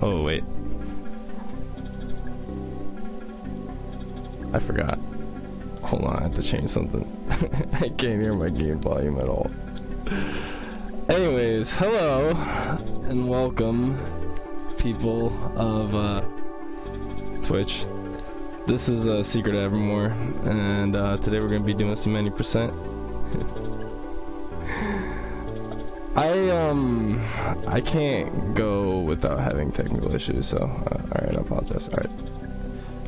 Oh, wait. I forgot. Hold on, I have to change something. I can't hear my game volume at all. Anyways, hello and welcome, people of Twitch. This is Secret Evermore, and today we're going to be doing some 90%. I can't go without having technical issues, so alright, I apologize. Alright.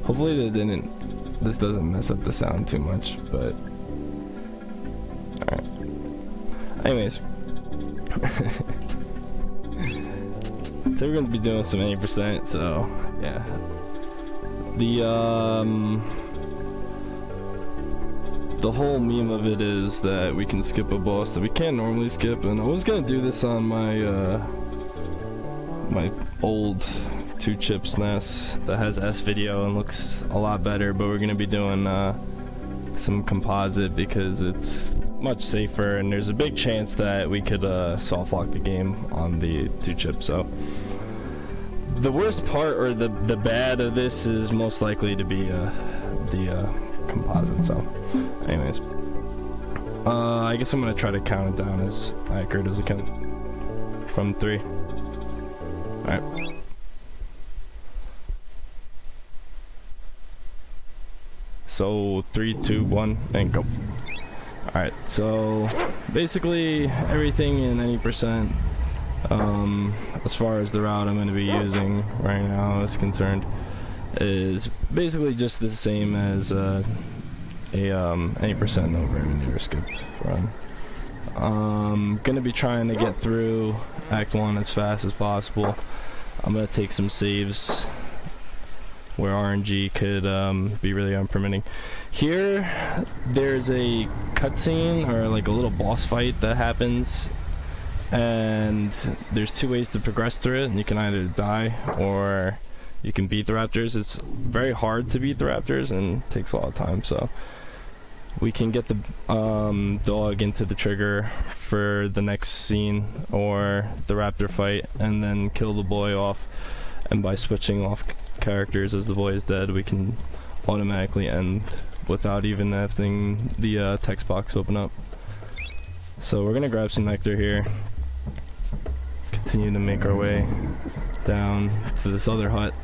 Hopefully this doesn't mess up the sound too much, but alright. Anyways. So we're gonna be doing some 80%, so yeah. The whole meme of it is that we can skip a boss that we can't normally skip, and I was gonna do this on my my old 2-chip SNES that has S video and looks a lot better, but we're gonna be doing some composite because it's much safer, and there's a big chance that we could soft lock the game on the 2-chip. So the worst part, or the bad of this, is most likely to be the composite. So anyways, I guess I'm gonna try to count it down as accurate as I can from 3. Alright. So 3, 2, 1, and go. Alright, so basically everything in any percent, as far as the route I'm going to be using right now is concerned, is basically just the same as any percent no gravity or skip run. Going to be trying to get through Act 1 as fast as possible. I'm going to take some saves where RNG could be really unpermitting. Here, there's a cutscene, or like a little boss fight that happens, and there's 2 ways to progress through it. You can either die, or you can beat the raptors. It's very hard to beat the raptors, and takes a lot of time, so we can get the dog into the trigger for the next scene, or the raptor fight, and then kill the boy off. And by switching off characters as the boy is dead, we can automatically end without even having the text box open up. So we're gonna grab some nectar here, continue to make our way down to this other hut.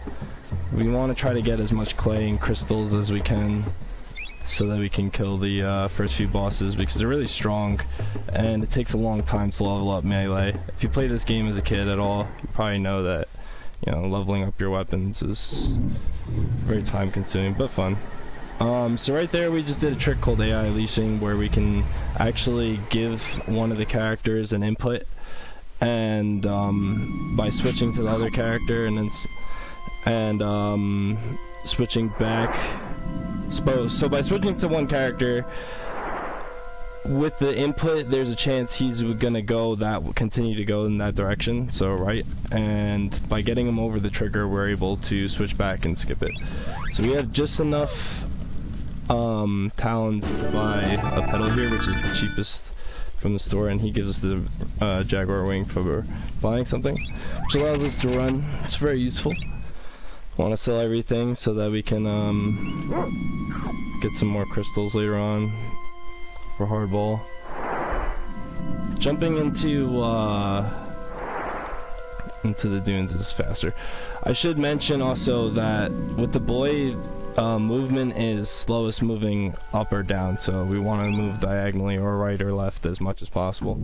We want to try to get as much clay and crystals as we can, so that we can kill the first few bosses, because they're really strong and it takes a long time to level up melee. If you play this game as a kid at all, you probably know that, you know, leveling up your weapons is very time consuming, but fun. So right there we just did a trick called AI leashing, where we can actually give one of the characters an input, and by switching to the other character and then switching back. So by switching to one character with the input, there's a chance he's gonna continue to go in that direction, so right, and by getting him over the trigger, we're able to switch back and skip it. So we have just enough talons to buy a pedal here, which is the cheapest from the store, and he gives us the Jaguar wing for buying something, which allows us to run. It's very useful. Want to sell everything so that we can get some more crystals later on for hardball. Jumping into the dunes is faster. I should mention also that with the boy, movement is slowest moving up or down, so we want to move diagonally or right or left as much as possible.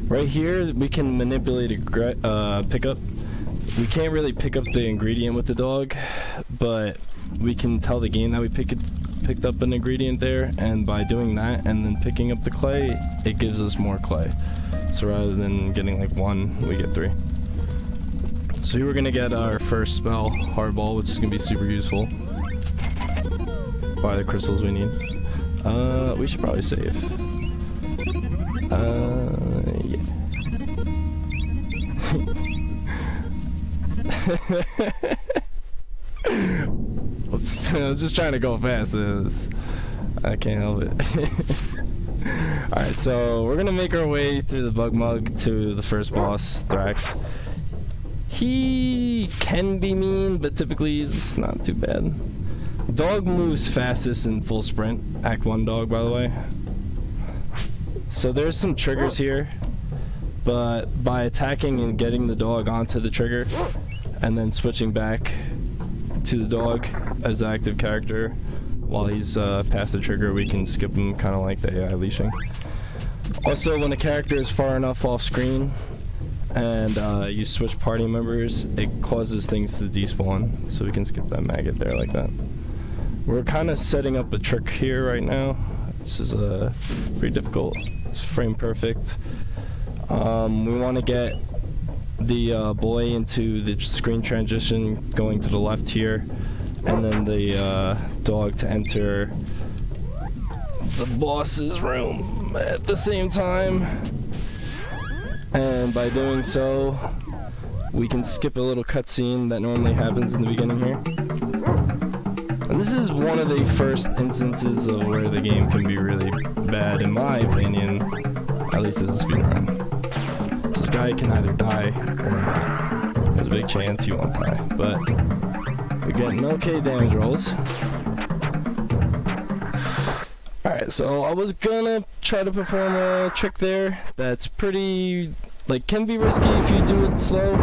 Right here we can manipulate a pickup. We can't really pick up the ingredient with the dog, but we can tell the game that we picked up an ingredient there, and by doing that and then picking up the clay, it gives us more clay. So rather than getting like 1, we get 3. So here we're gonna get our first spell, hardball, which is gonna be super useful. Buy the crystals we need. We should probably save. Yeah. I was just trying to go fast. I can't help it. Alright, so we're gonna make our way through the bug mug to the first boss, Thrax. He can be mean, but typically he's not too bad. Dog moves fastest in full sprint. Act 1 dog, by the way. So there's some triggers here, but by attacking and getting the dog onto the trigger, and then switching back to the dog as the active character, while he's past the trigger, we can skip him, kind of like the AI leashing. Also, when a character is far enough off screen, and you switch party members, it causes things to despawn, so we can skip that maggot there like that. We're kind of setting up a trick here right now. This is pretty difficult. It's frame perfect. We want to get the boy into the screen transition going to the left here, and then the dog to enter the boss's room at the same time. And by doing so, we can skip a little cutscene that normally happens in the beginning here. And this is one of the first instances of where the game can be really bad, in my opinion, at least as a speedrun. This guy can either die or not. There's a big chance he won't die, but we're getting okay damage rolls. Alright, so I was gonna try to perform a trick there that's pretty, like, can be risky if you do it slow.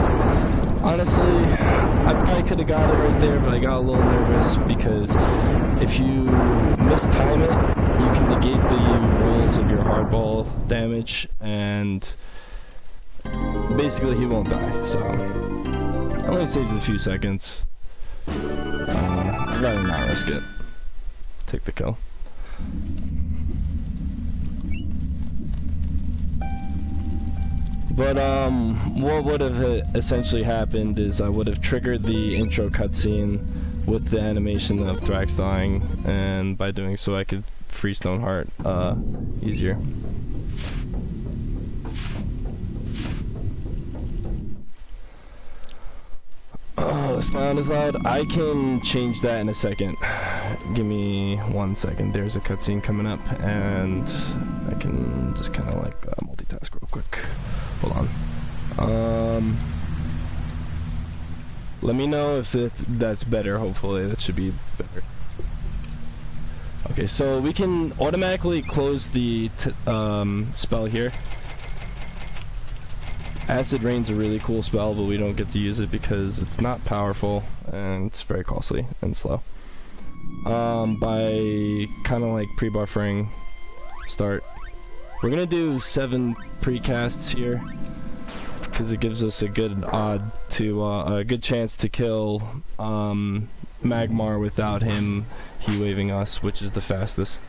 Honestly, I probably could have got it right there, but I got a little nervous because if you mistime it, you can negate the rolls of your hardball damage, and basically he won't die, so it only saves a few seconds. I'd rather not risk it. Take the kill. But what would have essentially happened is I would have triggered the intro cutscene with the animation of Thrax dying, and by doing so I could free Stoneheart easier. Oh, the sound is loud. I can change that in a second. Give me 1 second. There's a cutscene coming up, and I can just kind of like multitask real quick. Hold on. Let me know if that's better. Hopefully, that should be better. Okay, so we can automatically close the spell here. Acid Rain's a really cool spell, but we don't get to use it because it's not powerful and it's very costly and slow. By kind of like pre-buffering start, we're gonna do 7 precasts here because it gives us a good a good chance to kill Magmar without him he-waving us, which is the fastest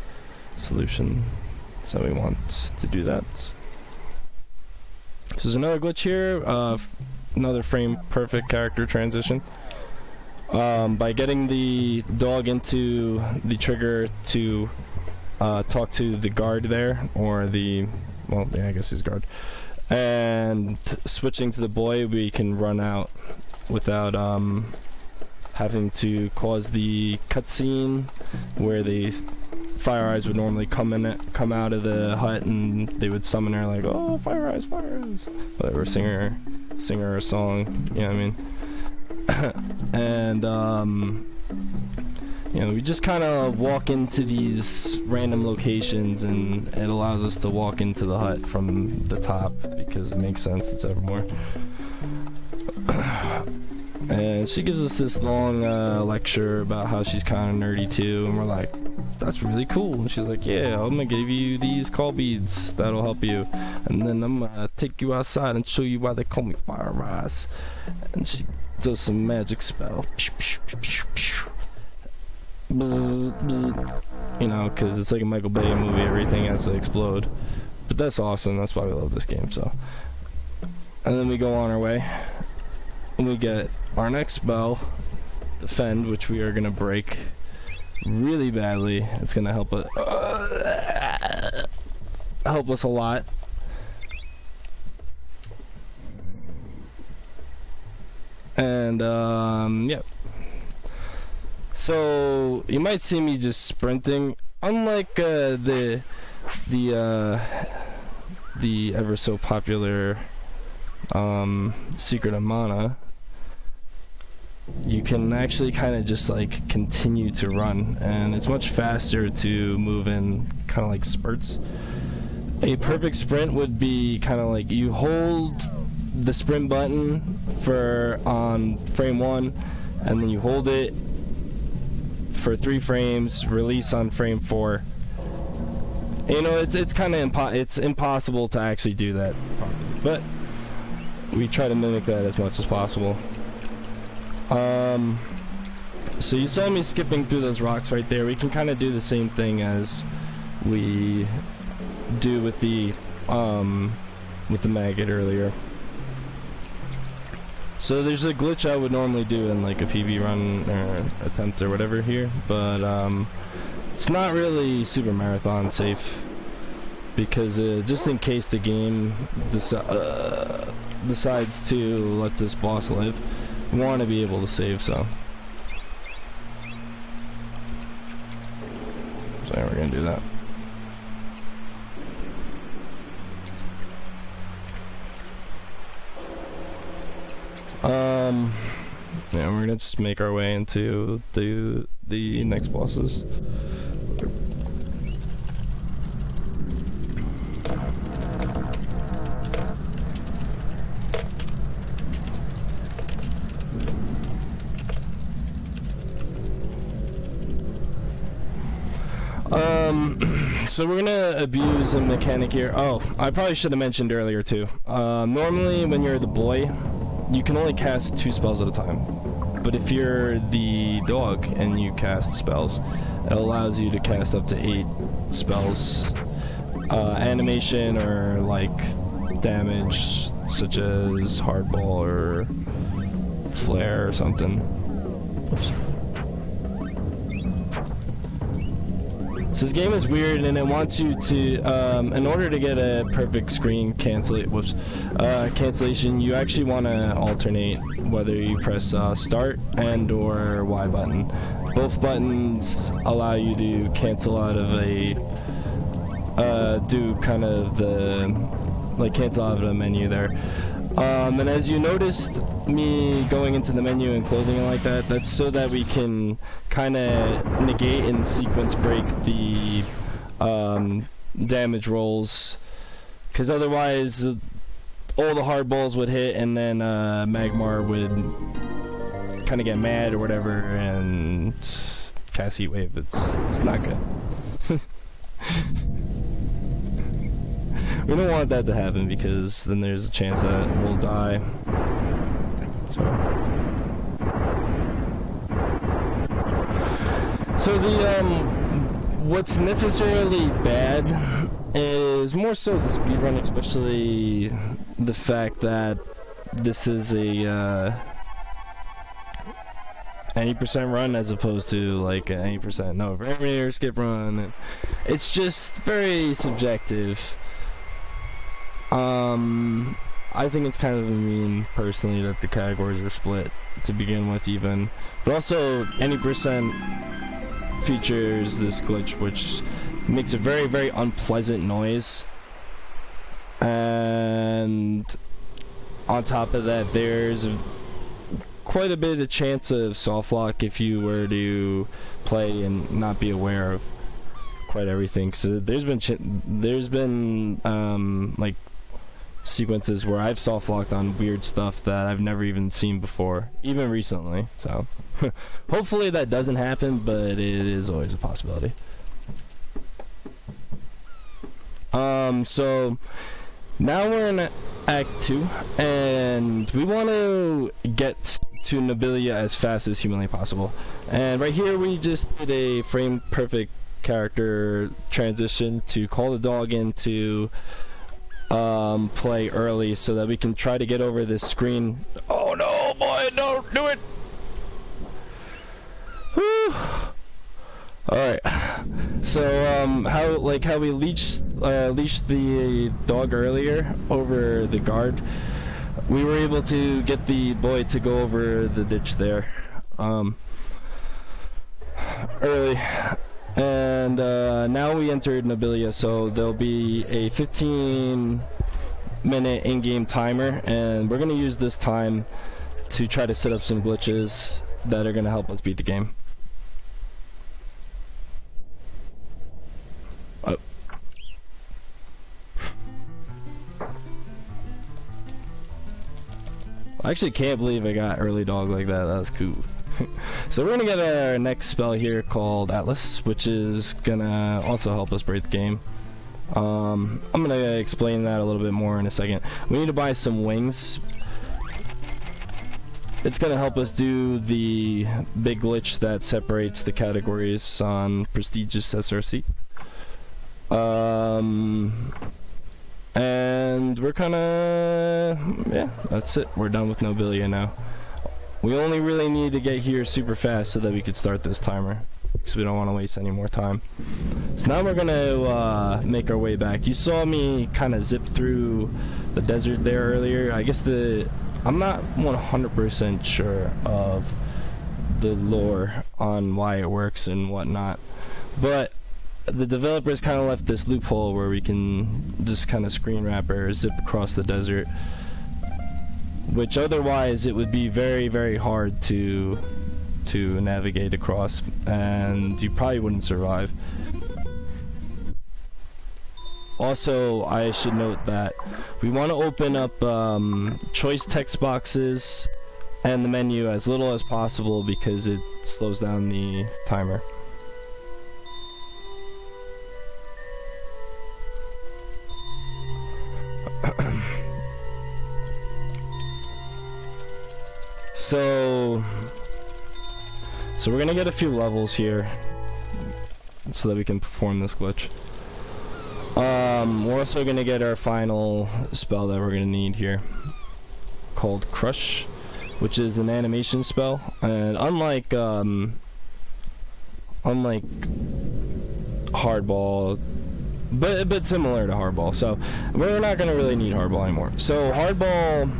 solution. So we want to do that. So there's another glitch here, another frame perfect character transition. By getting the dog into the trigger to talk to the guard there, or the, well, yeah, I guess he's guard, and switching to the boy, we can run out without having to cause the cutscene where the Fire Eyes would normally come out of the hut, and they would summon her like, oh, Fire Eyes, whatever, sing her a song, you know what I mean? And you know, we just kind of walk into these random locations, and it allows us to walk into the hut from the top because it makes sense, it's Evermore. And she gives us this long lecture about how she's kind of nerdy too, and we're like, that's really cool. And she's like, yeah, I'm gonna give you these call beads that'll help you, and then I'm gonna take you outside and show you why they call me Fire Eyes. And she does some magic spell, you know, because it's like a Michael Bay movie, everything has to explode. But that's awesome, that's why we love this game. So, and then we go on our way, and we get our next spell, Defend, which we are gonna break really badly. It's gonna help us a lot. And yep. So you might see me just sprinting, unlike the ever so popular Secret of Mana. you can actually kind of just like continue to run, and it's much faster to move in kind of like spurts. A perfect sprint would be kind of like you hold the sprint button for on frame 1, and then you hold it for 3 frames, release on frame 4. You know, it's kind of it's impossible to actually do that properly, but we try to mimic that as much as possible. So you saw me skipping through those rocks right there. We can kind of do the same thing as we do with the maggot earlier. So there's a glitch I would normally do in like a PB run or attempt or whatever here, but it's not really super marathon safe, because just in case the game decides to let this boss live, we want to be able to save. So we're gonna do that. Yeah, we're gonna just make our way into the next bosses. So we're gonna abuse a mechanic here. Oh, I probably should have mentioned earlier too. Normally when you're the boy, you can only cast 2 spells at a time. But if you're the dog and you cast spells, it allows you to cast up to 8 spells. Animation or like damage, such as hardball or flare or something. Oops. So this game is weird, and it wants you to, in order to get a perfect screen cancellation, you actually want to alternate whether you press start and or Y button. Both buttons allow you to cancel out of a, do kind of the, like cancel out of the menu there. And as you noticed me going into the menu and closing it like that, that's so that we can kind of negate and sequence break the damage rolls, because otherwise all the hard balls would hit, and then Magmar would kind of get mad or whatever and cast Heat Wave. It's not good. We don't want that to happen, because then there's a chance that we'll die. So the what's necessarily bad is more so the speedrun, especially the fact that this is a 80% run as opposed to like an 80% no variator skip run. And it's just very subjective. I think it's kind of mean personally that the categories are split to begin with, even, but also 80% features this glitch which makes a very, very unpleasant noise, and on top of that there's quite a bit of chance of soft lock if you were to play and not be aware of quite everything. So there's been like sequences where I've soft locked on weird stuff that I've never even seen before, even recently. So hopefully that doesn't happen, but it is always a possibility. So now we're in Act 2, and we want to get to Nobilia as fast as humanly possible. And right here we just did a frame perfect character transition to call the dog in to play early so that we can try to get over this screen. Oh no, boy, don't do it. Whew. Alright, so how we leashed the dog earlier over the guard, we were able to get the boy to go over the ditch there early. And now we entered Nobilia, so there'll be a 15-minute in-game timer, and we're going to use this time to try to set up some glitches that are going to help us beat the game. Oh. I actually can't believe I got early dog like that. That was cool. So we're gonna get our next spell here called Atlas, which is gonna also help us break the game. I'm gonna explain that a little bit more in a second. We need to buy some wings. It's gonna help us do the big glitch that separates the categories on prestigious SRC. And we're kinda, yeah, that's it. We're done with Nobilia now. We only really need to get here super fast so that we could start this timer, because we don't want to waste any more time. So now we're gonna make our way back. You saw me kind of zip through the desert there earlier. I guess I'm not 100% sure of the lore on why it works and whatnot, but the developers kind of left this loophole where we can just kind of screen wrap or zip across the desert, which otherwise it would be very, very hard to navigate across, and you probably wouldn't survive. Also, I should note that we want to open up choice text boxes and the menu as little as possible because it slows down the timer. So we're gonna get a few levels here so that we can perform this glitch. We're also gonna get our final spell that we're gonna need here, called Crush, which is an animation spell, and unlike Hardball, but similar to Hardball. So we're not gonna really need Hardball anymore. So Hardball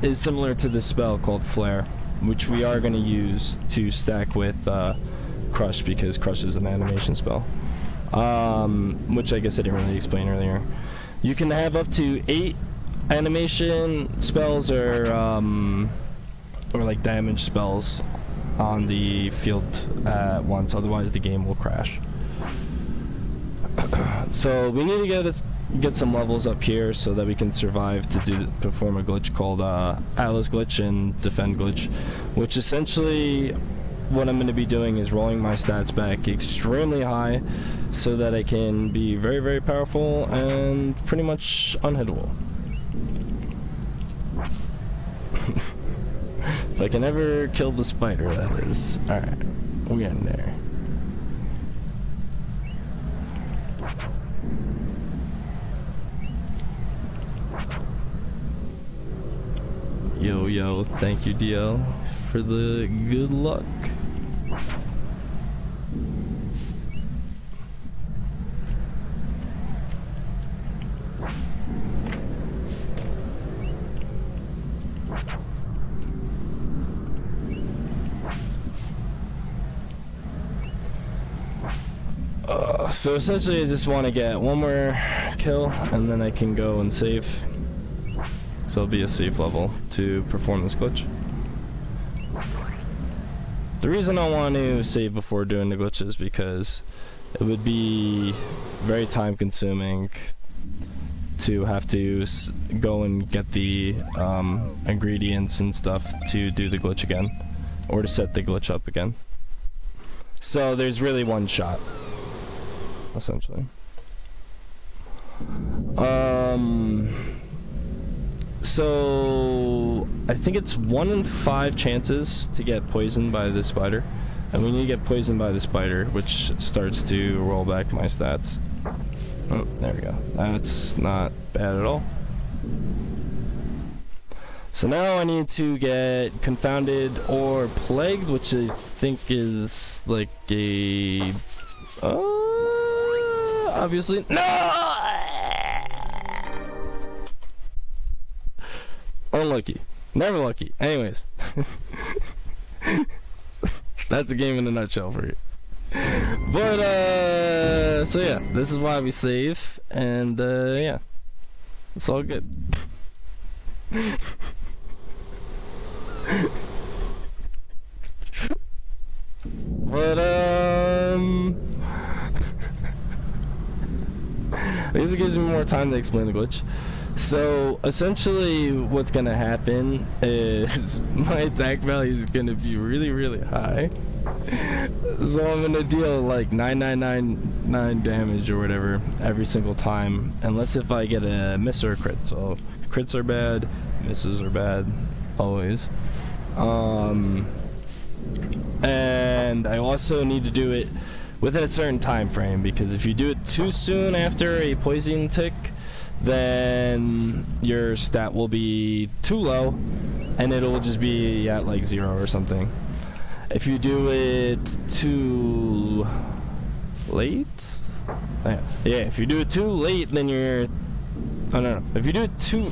is similar to this spell called Flare, which we are going to use to stack with Crush, because Crush is an animation spell, which I guess I didn't really explain earlier. You can have up to 8 animation spells or like damage spells on the field at once, otherwise the game will crash. So we need to get some levels up here so that we can survive to perform a glitch called Atlas glitch and defend glitch, which essentially what I'm going to be doing is rolling my stats back extremely high so that I can be very, very powerful and pretty much unhittable. If I can ever kill the spider, that is. Alright, we're getting there. Yo, thank you, DL, for the good luck. So essentially I just want to get one more kill and then I can go and save. So it'll be a safe level to perform this glitch. The reason I want to save before doing the glitch is because it would be very time consuming to have to go and get the ingredients and stuff to do the glitch again, or to set the glitch up again. So there's really one shot, essentially. So I think it's 1 in 5 chances to get poisoned by this spider, and we need to get poisoned by the spider, which starts to roll back my stats. Oh, there we go. That's not bad at all. So now I need to get confounded or plagued, which I think is like a obviously no. Unlucky. Never lucky. Anyways. That's a game in a nutshell for you. But, so yeah, this is why we save, and, yeah. It's all good. But I guess it gives me more time to explain the glitch. So essentially what's gonna happen is my attack value is gonna be really, really high. So I'm gonna deal like 9999 damage or whatever every single time, unless if I get a miss or a crit. So crits are bad, misses are bad, always. And I also need to do it within a certain time frame, because if you do it too soon after a poison tick, then your stat will be too low and it'll just be at like 0 or something. If you do it too late, if you do it too late, then you're, oh no, if you do it too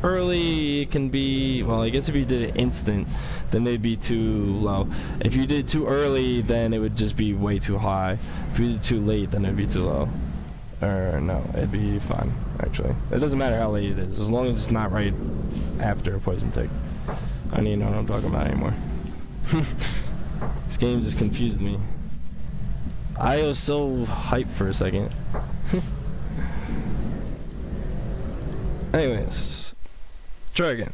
early, it can be, well, I guess if you did it instant, then it'd be too low. If you did it too early, then it would just be way too high. If you did it too late, then it'd be too low. Or no, it'd be fine, actually. It doesn't matter how late it is, as long as it's not right after a poison tick. I don't even know what I'm talking about anymore. This game just confused me. I was so hyped for a second. Anyways, let's try again.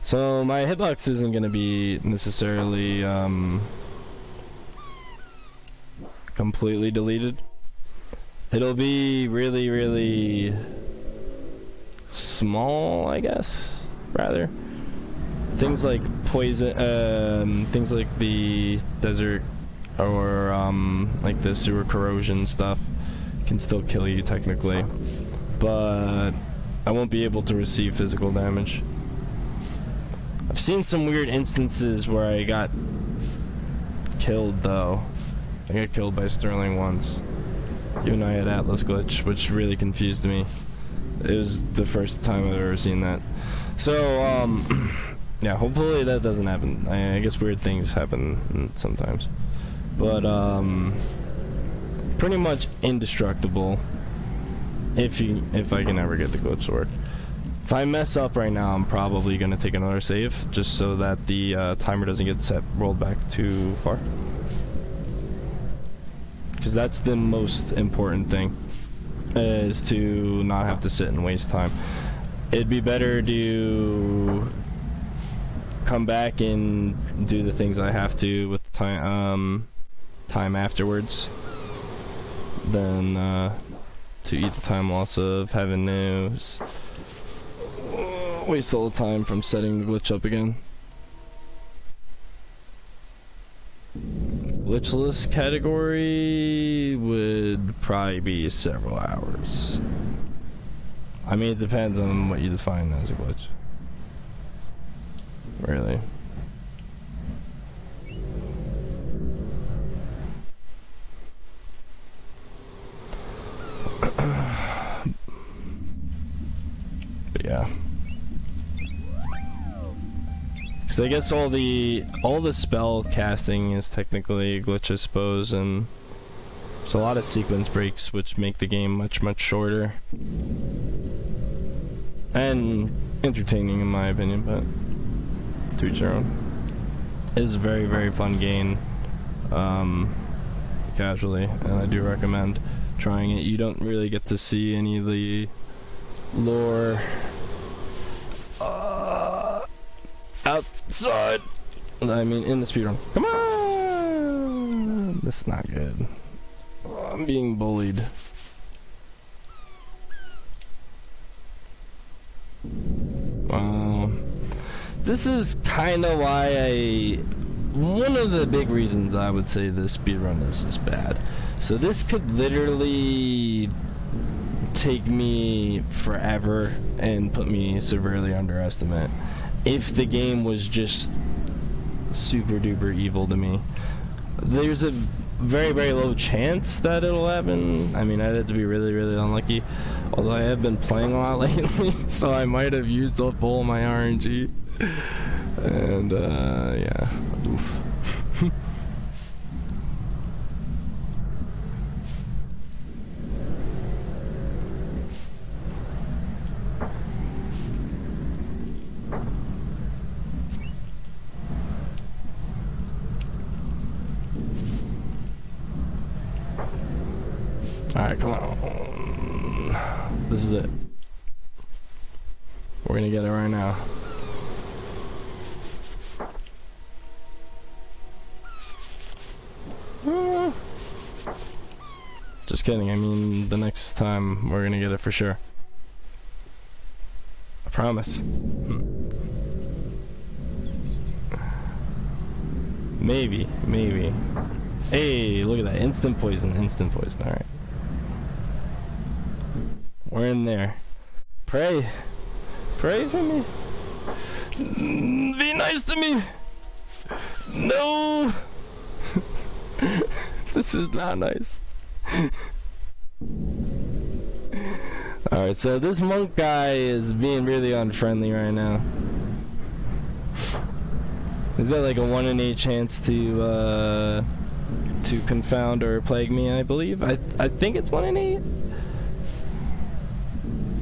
So my hitbox isn't gonna be necessarily completely deleted. It'll be really, really small, I guess, rather. Things like poison, things like the desert or like the sewer corrosion stuff can still kill you technically, but I won't be able to receive physical damage. I've seen some weird instances where I got killed though. I got killed by Sterling once. Even though I had Atlas glitch, which really confused me. It was the first time I've ever seen that. So, yeah, hopefully that doesn't happen. I guess weird things happen sometimes. But, pretty much indestructible if I can ever get the glitch to work. If I mess up right now, I'm probably going to take another save, just so that the timer doesn't get rolled back too far. Because that's the most important thing, is to not have to sit and waste time. It'd be better to come back and do the things I have to with the time afterwards than to eat the time loss of having to waste all the time from setting the glitch up again. Glitchless category would probably be several hours. I mean, it depends on what you define as a glitch. Really. But yeah. Because I guess all the spell casting is technically a glitch, I suppose, and there's a lot of sequence breaks which make the game much, much shorter. And entertaining in my opinion, but to each their own. It is a very, very fun game, casually, and I do recommend trying it. You don't really get to see any of the lore outside. I mean, in the speedrun. Come on! This is not good. I'm being bullied. This is kind of why one of the big reasons I would say this speedrun is just bad. So this could literally take me forever and put me severely underestimate if the game was just super duper evil to me. There's a very, very low chance that it'll happen. I mean, I'd have to be really, really unlucky. Although I have been playing a lot lately, so I might have used up all my RNG. And, yeah. Oof. Alright, come on. This is it. We're gonna get it right now. Just kidding, I mean, the next time we're gonna get it for sure. I promise. Maybe. Hey, look at that. Instant poison, alright. We're in there. Pray for me. Be nice to me. No. This is not nice. Alright, so this monk guy is being really unfriendly right now. Is that like a 1 in 8 chance to confound or plague me, I believe? I think it's 1 in 8?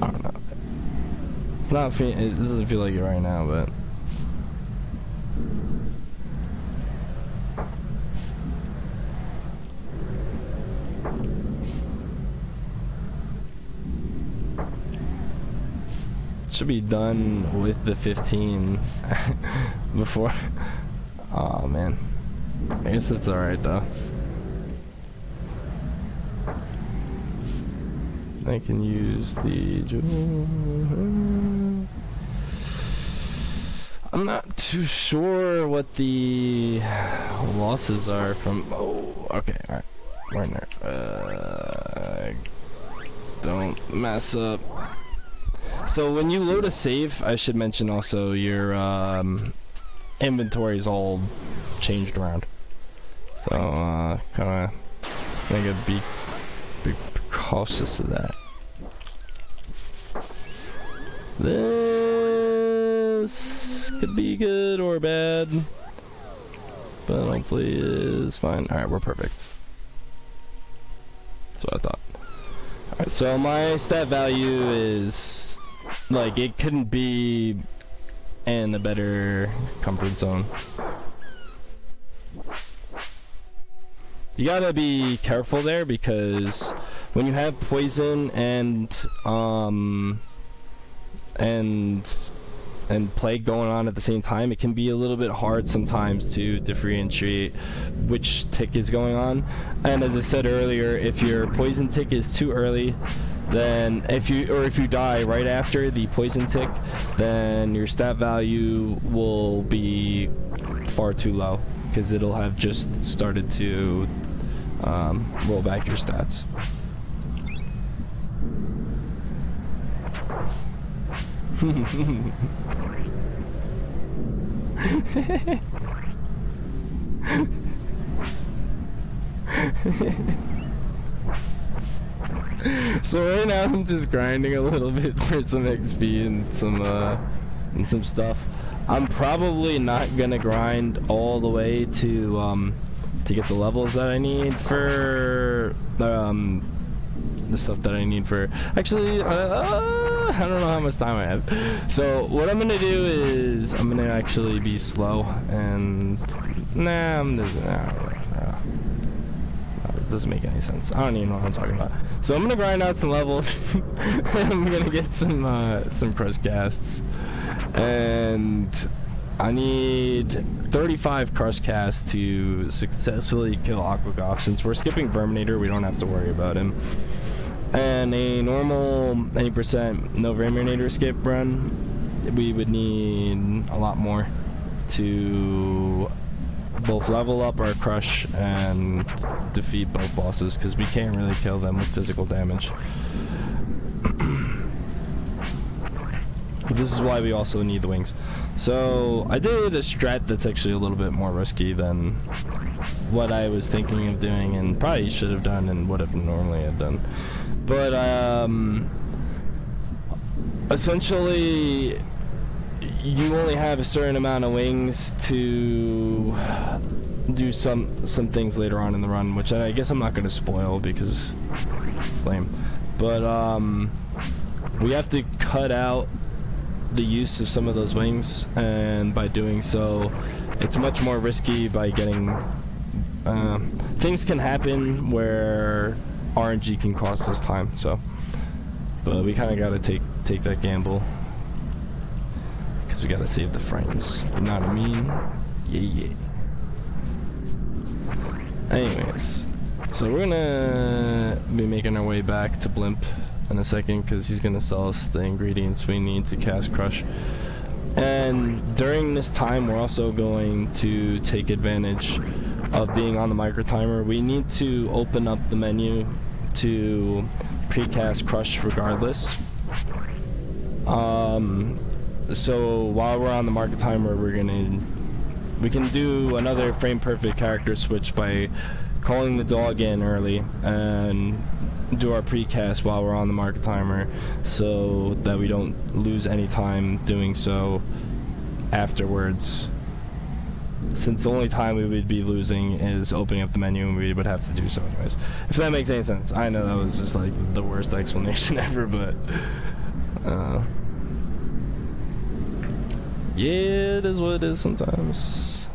I don't know. It's not it doesn't feel like it right now, but should be done with the 15 before. Oh man, I guess that's alright though. I can use the... I'm not too sure what the losses are from... Oh, okay, alright. We're in there. Don't mess up. So when you load a save, I should mention also your inventory is all changed around. So kind of gotta be cautious of that. This could be good or bad, but hopefully it's fine. Alright, we're perfect. That's what I thought. Alright, so my stat value is like, it couldn't be in a better comfort zone. You gotta be careful there, because when you have poison and plague going on at the same time, it can be a little bit hard sometimes to differentiate which tick is going on. And as I said earlier, if your poison tick is too early, then if you die right after the poison tick, then your stat value will be far too low, because it'll have just started to roll back your stats. So right now I'm just grinding a little bit for some XP and some stuff. I'm probably not gonna grind all the way to get the levels that I need for the stuff that I need for. Actually, I don't know how much time I have. So what I'm gonna do is I'm gonna actually be slow and it doesn't make any sense. I don't even know what I'm talking about. So I'm gonna grind out some levels. I'm gonna get some crush casts, and I need 35 crush casts to successfully kill Aquagoth. Since we're skipping Verminator, we don't have to worry about him. And a normal 80% no Verminator skip run, we would need a lot more to both level up our crush and defeat both bosses, because we can't really kill them with physical damage. This is why we also need the wings. So I did a strat that's actually a little bit more risky than what I was thinking of doing, and probably should have done and would have normally have done. But essentially, you only have a certain amount of wings to do some things later on in the run, which I guess I'm not going to spoil because it's lame. But we have to cut out the use of some of those wings, and by doing so, it's much more risky by getting... things can happen where RNG can cost us time. So, but we kind of got to take that gamble because we got to save the frames. You know what I mean? Yeah. Anyways, so we're gonna be making our way back to Blimp in a second because he's gonna sell us the ingredients we need to cast Crush. And during this time, we're also going to take advantage of being on the micro timer. We need to open up the menu to precast Crush regardless. So while we're on the market timer, we can do another frame perfect character switch by calling the dog in early and do our precast while we're on the market timer, so that we don't lose any time doing so afterwards, since the only time we would be losing is opening up the menu, and we would have to do so anyways. If that makes any sense. I know that was just like the worst explanation ever, but yeah, it is what it is sometimes.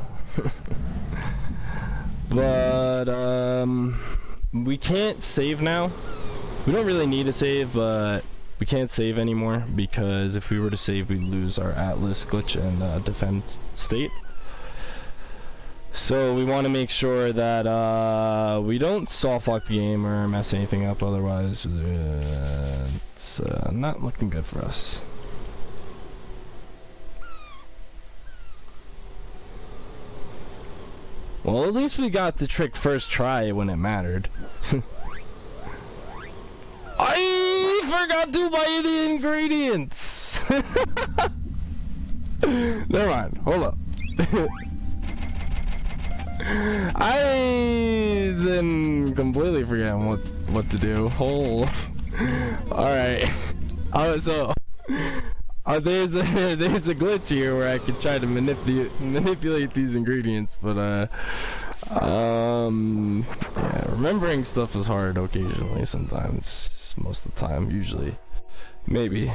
But we can't save now. We don't really need to save, but we can't save anymore because if we were to save, we'd lose our Atlas glitch and defense state. So we want to make sure that we don't soft lock the game or mess anything up, otherwise it's not looking good for us. Well, at least we got the trick first try when it mattered. I forgot to buy the ingredients! Never mind, hold up. I am completely forgetting what to do. Alright. So there's a glitch here where I could try to manipulate these ingredients, but yeah, remembering stuff is hard occasionally, sometimes, most of the time, usually, maybe.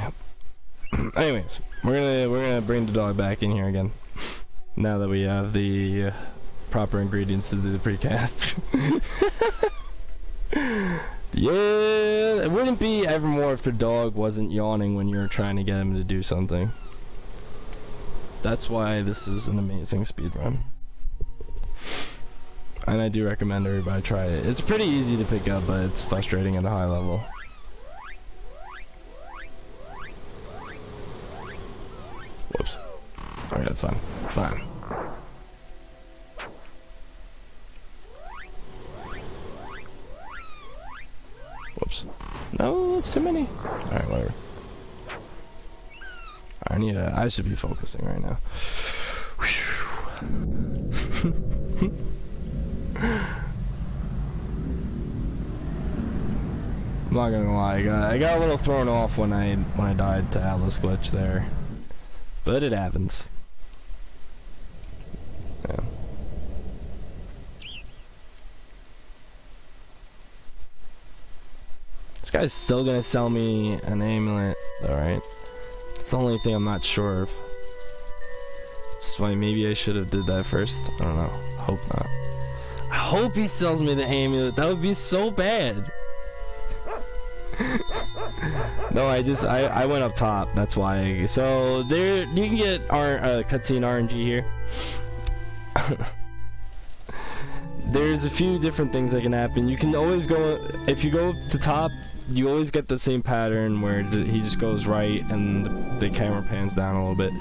Anyways, we're gonna bring the dog back in here again now that we have the proper ingredients to do the precast. Yeah, it wouldn't be Evermore if the dog wasn't yawning when you were trying to get him to do something. That's why this is an amazing speedrun. And I do recommend everybody try it. It's pretty easy to pick up, but it's frustrating at a high level. Whoops. Alright, that's fine. Fine. Whoops. No, it's too many. Alright, whatever. I should be focusing right now. I'm not gonna lie, I got a little thrown off when I died to Atlas glitch there. But it happens. Yeah. This guy's still gonna sell me an amulet, alright? It's the only thing I'm not sure of. That's why maybe I should have did that first. I don't know. Hope not. I hope he sells me the amulet. That would be so bad. No, I went up top. That's why. So there, you can get cutscene RNG here. There's a few different things that can happen. You can always go, if you go up the top, you always get the same pattern where he just goes right and the camera pans down a little bit.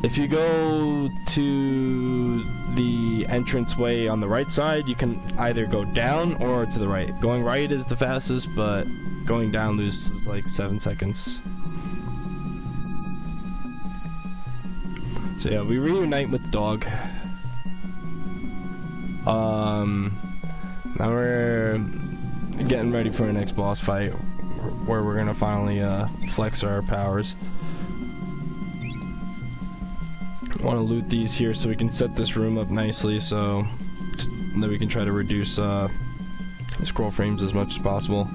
If you go to the entranceway on the right side, you can either go down or to the right. Going right is the fastest, but going down loses like 7 seconds. So yeah, we reunite with the dog. Now we're getting ready for our next boss fight, where we're gonna finally flex our powers. Want to loot these here so we can set this room up nicely, so that we can try to reduce scroll frames as much as possible.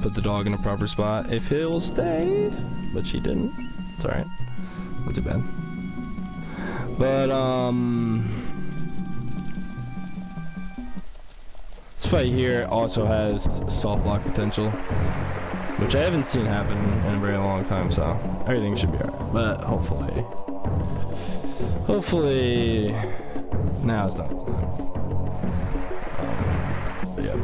Put the dog in a proper spot if he'll stay, which he didn't. It's alright, not too bad. But This fight here also has soft lock potential, which I haven't seen happen in a very long time, so everything should be alright. But hopefully, now it's not the time. But yeah.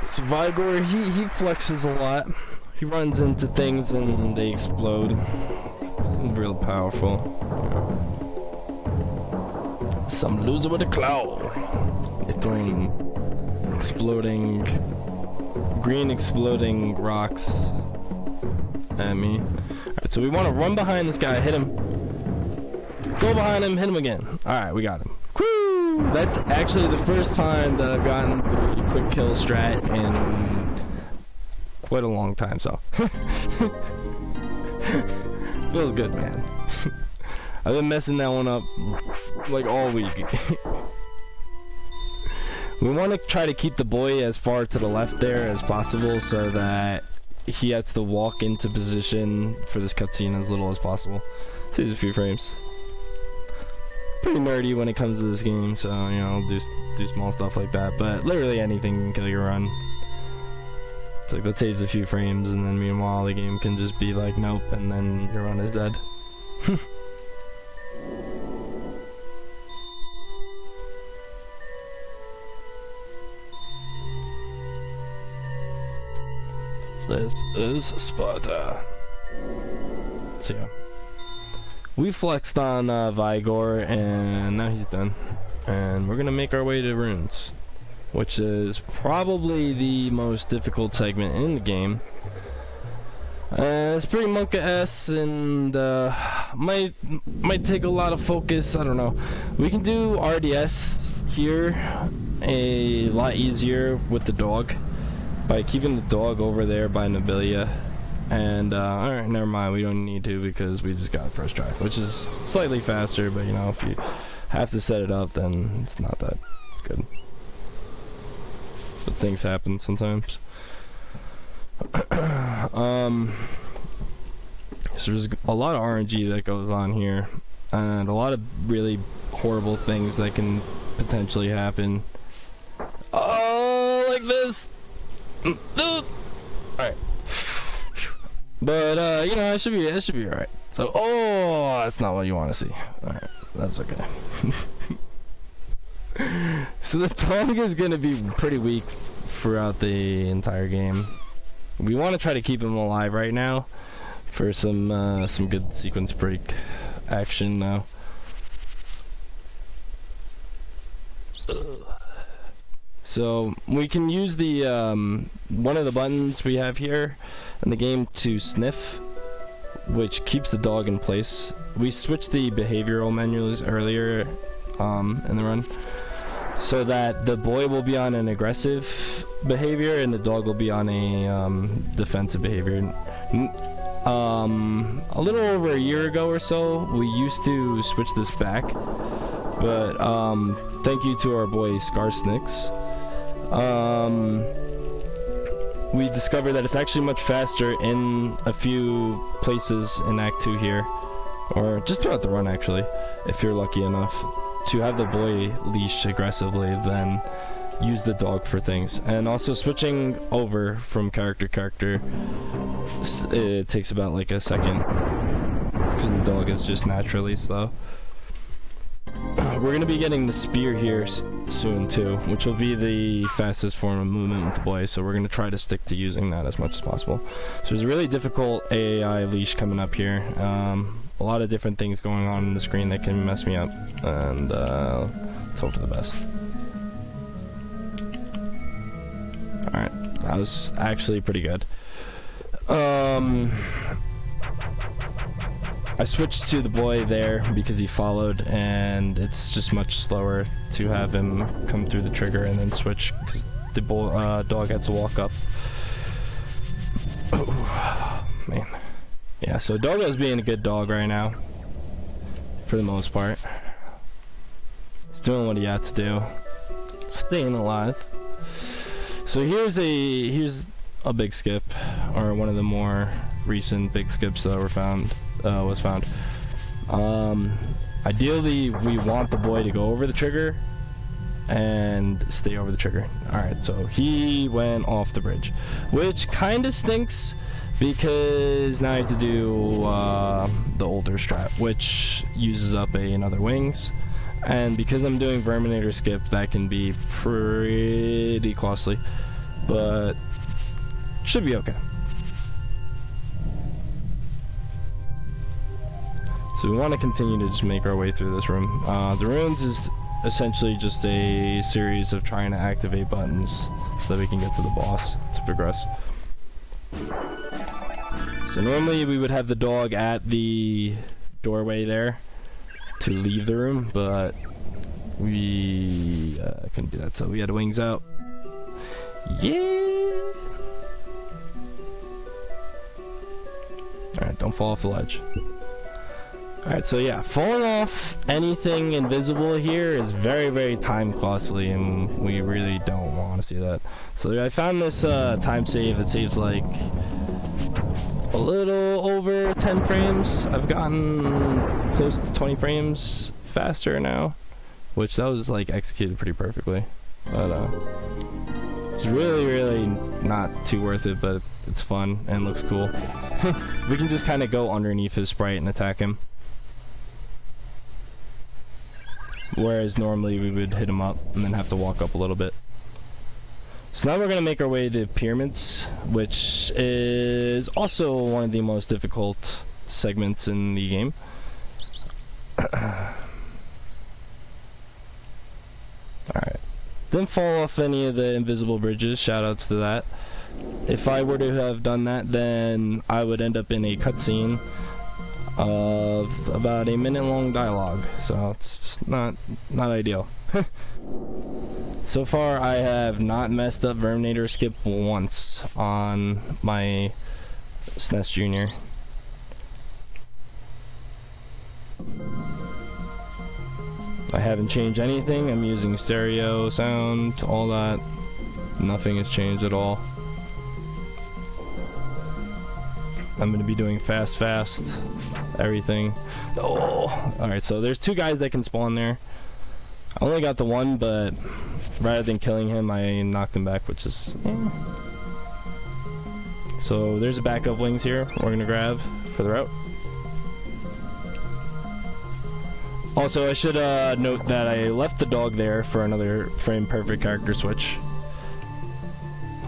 So Vigor, he flexes a lot. He runs into things and they explode. It's real powerful. Yeah. Some loser with a claw. They're throwing green exploding rocks at me. Alright, so we want to run behind this guy, hit him. Go behind him, hit him again. Alright, we got him. Woo! That's actually the first time that I've gotten the quick kill strat in quite a long time, so feels good, man. I've been messing that one up like all week. We want to try to keep the boy as far to the left there as possible so that he has to walk into position for this cutscene as little as possible. Saves a few frames. Pretty nerdy when it comes to this game, so you know, do small stuff like that, but literally anything can kill your run. It's like that saves a few frames, and then meanwhile the game can just be like nope, and then your run is dead. This is Sparta. So yeah, we flexed on Vigor, and now he's done. And we're gonna make our way to runes, which is probably the most difficult segment in the game. It's pretty Monka-esque and might take a lot of focus. I don't know. We can do RDS here a lot easier with the dog by keeping the dog over there by Nobilia. And alright, never mind, we don't need to because we just got it first try, which is slightly faster, but you know, if you have to set it up, then it's not that good. But things happen sometimes. So there's a lot of RNG that goes on here, and a lot of really horrible things that can potentially happen. Oh, like this. Alright. But you know, it should be alright. So, oh, that's not what you want to see. Alright, that's okay. So the dog is gonna be pretty weak throughout the entire game. We want to try to keep him alive right now for some good sequence break action now. So we can use the one of the buttons we have here in the game to sniff, which keeps the dog in place. We switched the behavioral menus earlier in the run, so that the boy will be on an aggressive behavior and the dog will be on a defensive behavior. A little over a year ago or so, we used to switch this back, but thank you to our boy Skarsnix, we discovered that it's actually much faster in a few places in Act 2 here, or just throughout the run actually, if you're lucky enough to have the boy leash aggressively, then use the dog for things. And also switching over from character to character, it takes about like a second because the dog is just naturally slow. We're going to be getting the spear here soon too, which will be the fastest form of movement with the boy, so we're going to try to stick to using that as much as possible. So there's a really difficult AI leash coming up here. A lot of different things going on the screen that can mess me up, and let's hope for the best. Alright, that was actually pretty good. I switched to the boy there because he followed, and it's just much slower to have him come through the trigger and then switch because the dog has to walk up. Oh, man. Yeah, so Dogo's being a good dog right now, for the most part. He's doing what he had to do, staying alive. So here's a big skip, or one of the more recent big skips that were found. Ideally, we want the boy to go over the trigger and stay over the trigger. Alright, so he went off the bridge, which kind of stinks because now I have to do the older strat, which uses up another wings, and because I'm doing Verminator skip, that can be pretty costly, but should be okay. So we want to continue to just make our way through this room. The ruins is essentially just a series of trying to activate buttons so that we can get to the boss to progress. So normally we would have the dog at the doorway there to leave the room, but we couldn't do that, so we had the wings out. Yeah! Alright, don't fall off the ledge. Alright, so yeah, falling off anything invisible here is very, very time costly, and we really don't want to see that. So I found this time save that saves like a little over 10 frames. I've gotten close to 20 frames faster now, which that was like executed pretty perfectly. But it's really, really not too worth it, but it's fun and looks cool. We can just kind of go underneath his sprite and attack him. Whereas normally we would hit him up and then have to walk up a little bit. So now we're going to make our way to pyramids, which is also one of the most difficult segments in the game. Alright. Didn't fall off any of the invisible bridges, shoutouts to that. If I were to have done that, then I would end up in a cutscene of about a minute-long dialogue, so it's not ideal. So far, I have not messed up Verminator skip once on my SNES Junior. I haven't changed anything. I'm using stereo sound, all that. Nothing has changed at all. I'm gonna be doing fast, everything. Oh! Alright, so there's two guys that can spawn there. I only got the one, but rather than killing him, I knocked him back, which is... So there's a backup wings here we're gonna grab for the route. Also, I should note that I left the dog there for another frame-perfect character switch.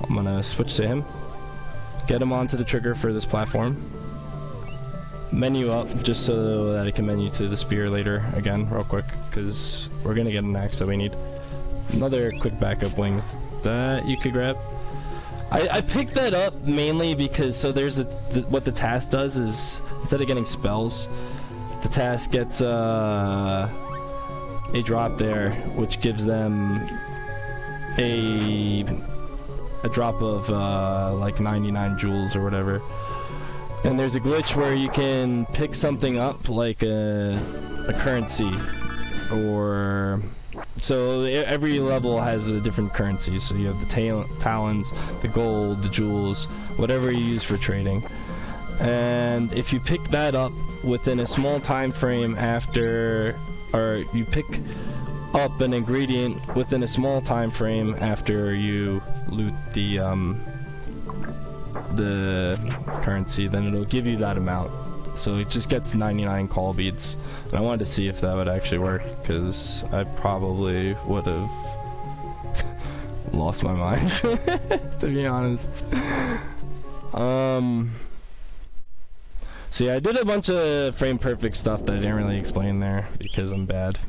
I'm gonna switch to him. Get him onto the trigger for this platform. Menu up, just so that I can menu to the spear later again, real quick, because we're gonna get an axe that we need. Another quick backup wings that you could grab. I picked that up mainly because, so there's what the task does is, instead of getting spells, the task gets a drop there, which gives them a drop of like 99 jewels or whatever. And there's a glitch where you can pick something up like a currency, or so every level has a different currency. So you have the talons, the gold, the jewels, whatever you use for trading. And if you pick that up within a small time frame after, or you pick up an ingredient within a small time frame after you loot the currency, then it'll give you that amount. So it just gets 99 call beads. And I wanted to see if that would actually work, because I probably would have lost my mind, to be honest. So yeah, I did a bunch of frame perfect stuff that I didn't really explain there because I'm bad.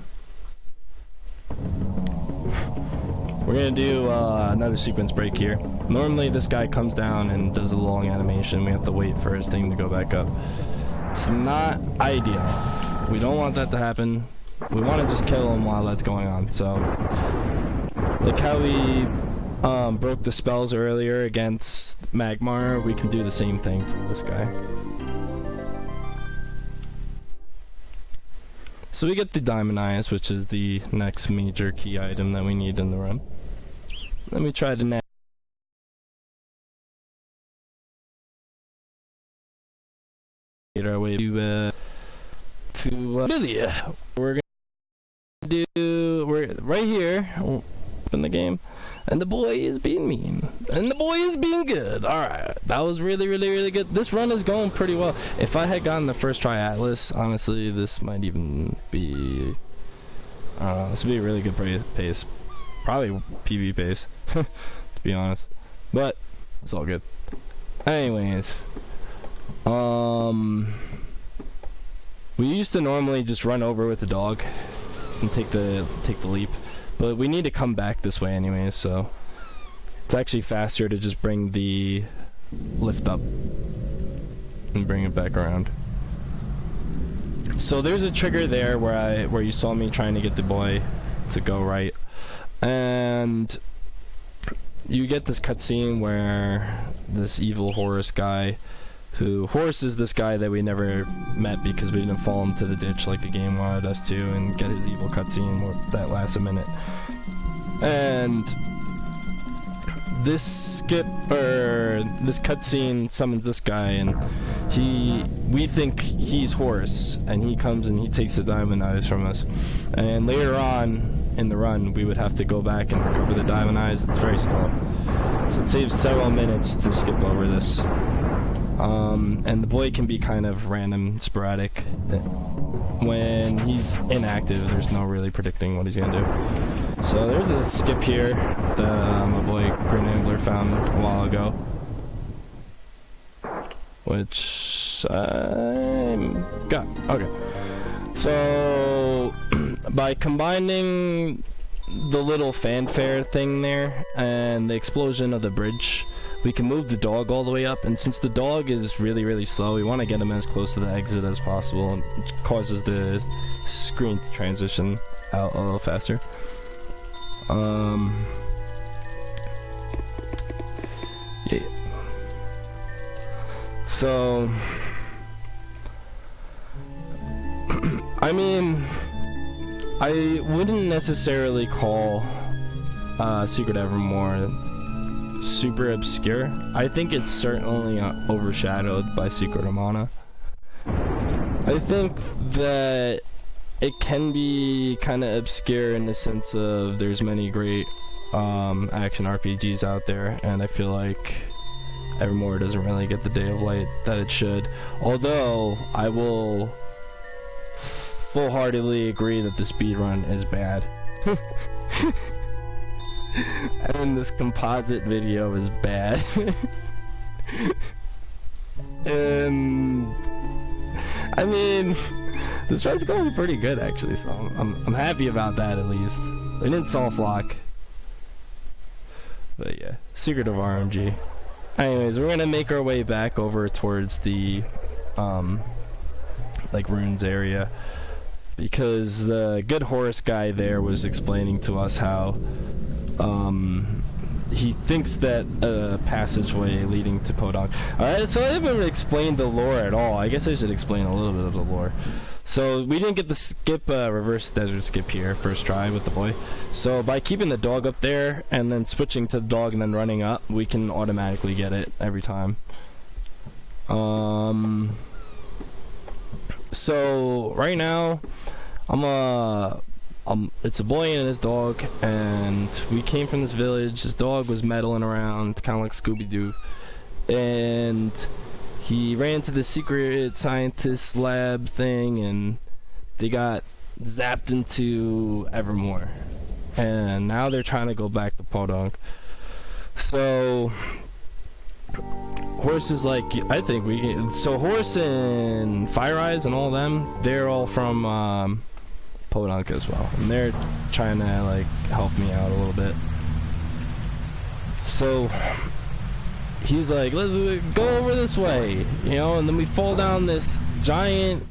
We're gonna do another sequence break here. Normally this guy comes down and does a long animation. We have to wait for his thing to go back up. It's not ideal. We don't want that to happen. We want to just kill him while that's going on. So, like how we broke the spells earlier against Magmar, we can do the same thing for this guy. So we get the Diamond Eyes, which is the next major key item that we need in the run. Let me try to our way to Billia. We're right here in the game, and the boy is being mean, and the boy is being good. All right, that was really good. This run is going pretty well. If I had gotten the first try Atlas, honestly, this might even be this would be a really good pace, probably PB pace, to be honest, but it's all good. Anyways, we used to normally just run over with the dog and take the leap, but we need to come back this way anyways, so it's actually faster to just bring the lift up and bring it back around. So there's a trigger there where you saw me trying to get the boy to go right, and you get this cutscene where this evil Horus guy, Horus is this guy that we never met because we didn't fall into the ditch like the game wanted us to and get his evil cutscene that lasts a minute. And this cutscene summons this guy, and we think he's Horus, and he comes and he takes the diamond eyes from us. And later on in the run, we would have to go back and recover the diamond eyes. It's very slow, so it saves several minutes to skip over this. And the boy can be kind of random, sporadic. When he's inactive, there's no really predicting what he's gonna do. So there's a skip here that my boy Green Ambler found a while ago, which I got. Okay. So by combining the little fanfare thing there and the explosion of the bridge, we can move the dog all the way up, and since the dog is really slow, we want to get him as close to the exit as possible, and it causes the screen to transition out a little faster. Yeah. So I mean, I wouldn't necessarily call Secret Evermore super obscure. I think it's certainly overshadowed by Secret of Mana. I think that it can be kind of obscure in the sense of there's many great action RPGs out there, and I feel like Evermore doesn't really get the day of light that it should. Although I will full-heartedly agree that the speedrun is bad. And this composite video is bad. And I mean, this run's going pretty good actually, so I'm happy about that at least. We didn't soft lock, but yeah, Secret of RMG. Anyways, we're gonna make our way back over towards the like ruins area, because the good Horus guy there was explaining to us how he thinks that a passageway leading to Podunk. Alright, so I haven't explained the lore at all. I guess I should explain a little bit of the lore. So we didn't get the skip, reverse desert skip here first try with the boy. So by keeping the dog up there and then switching to the dog and then running up, we can automatically get it every time. So right now, it's a boy and his dog, and we came from this village. His dog was meddling around, kind of like Scooby-Doo, and he ran to the secret scientist lab thing, and they got zapped into Evermore, and now they're trying to go back to Podunk. So Horus is like, I think we can. So Horus and Fire Eyes and all them, they're all from Podunk as well, and they're trying to like help me out a little bit. So he's like, let's go over this way, you know, and then we fall down this giant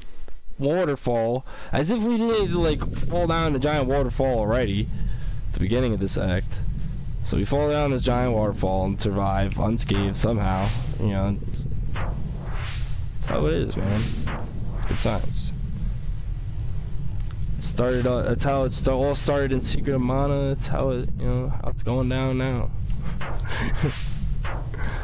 waterfall, as if we didn't like fall down the giant waterfall already at the beginning of this act. So we fall down this giant waterfall and survive unscathed somehow, you know. That's how it is, man. It's good times. That's how it all started in Secret of Mana. That's how it, you know, how it's going down now.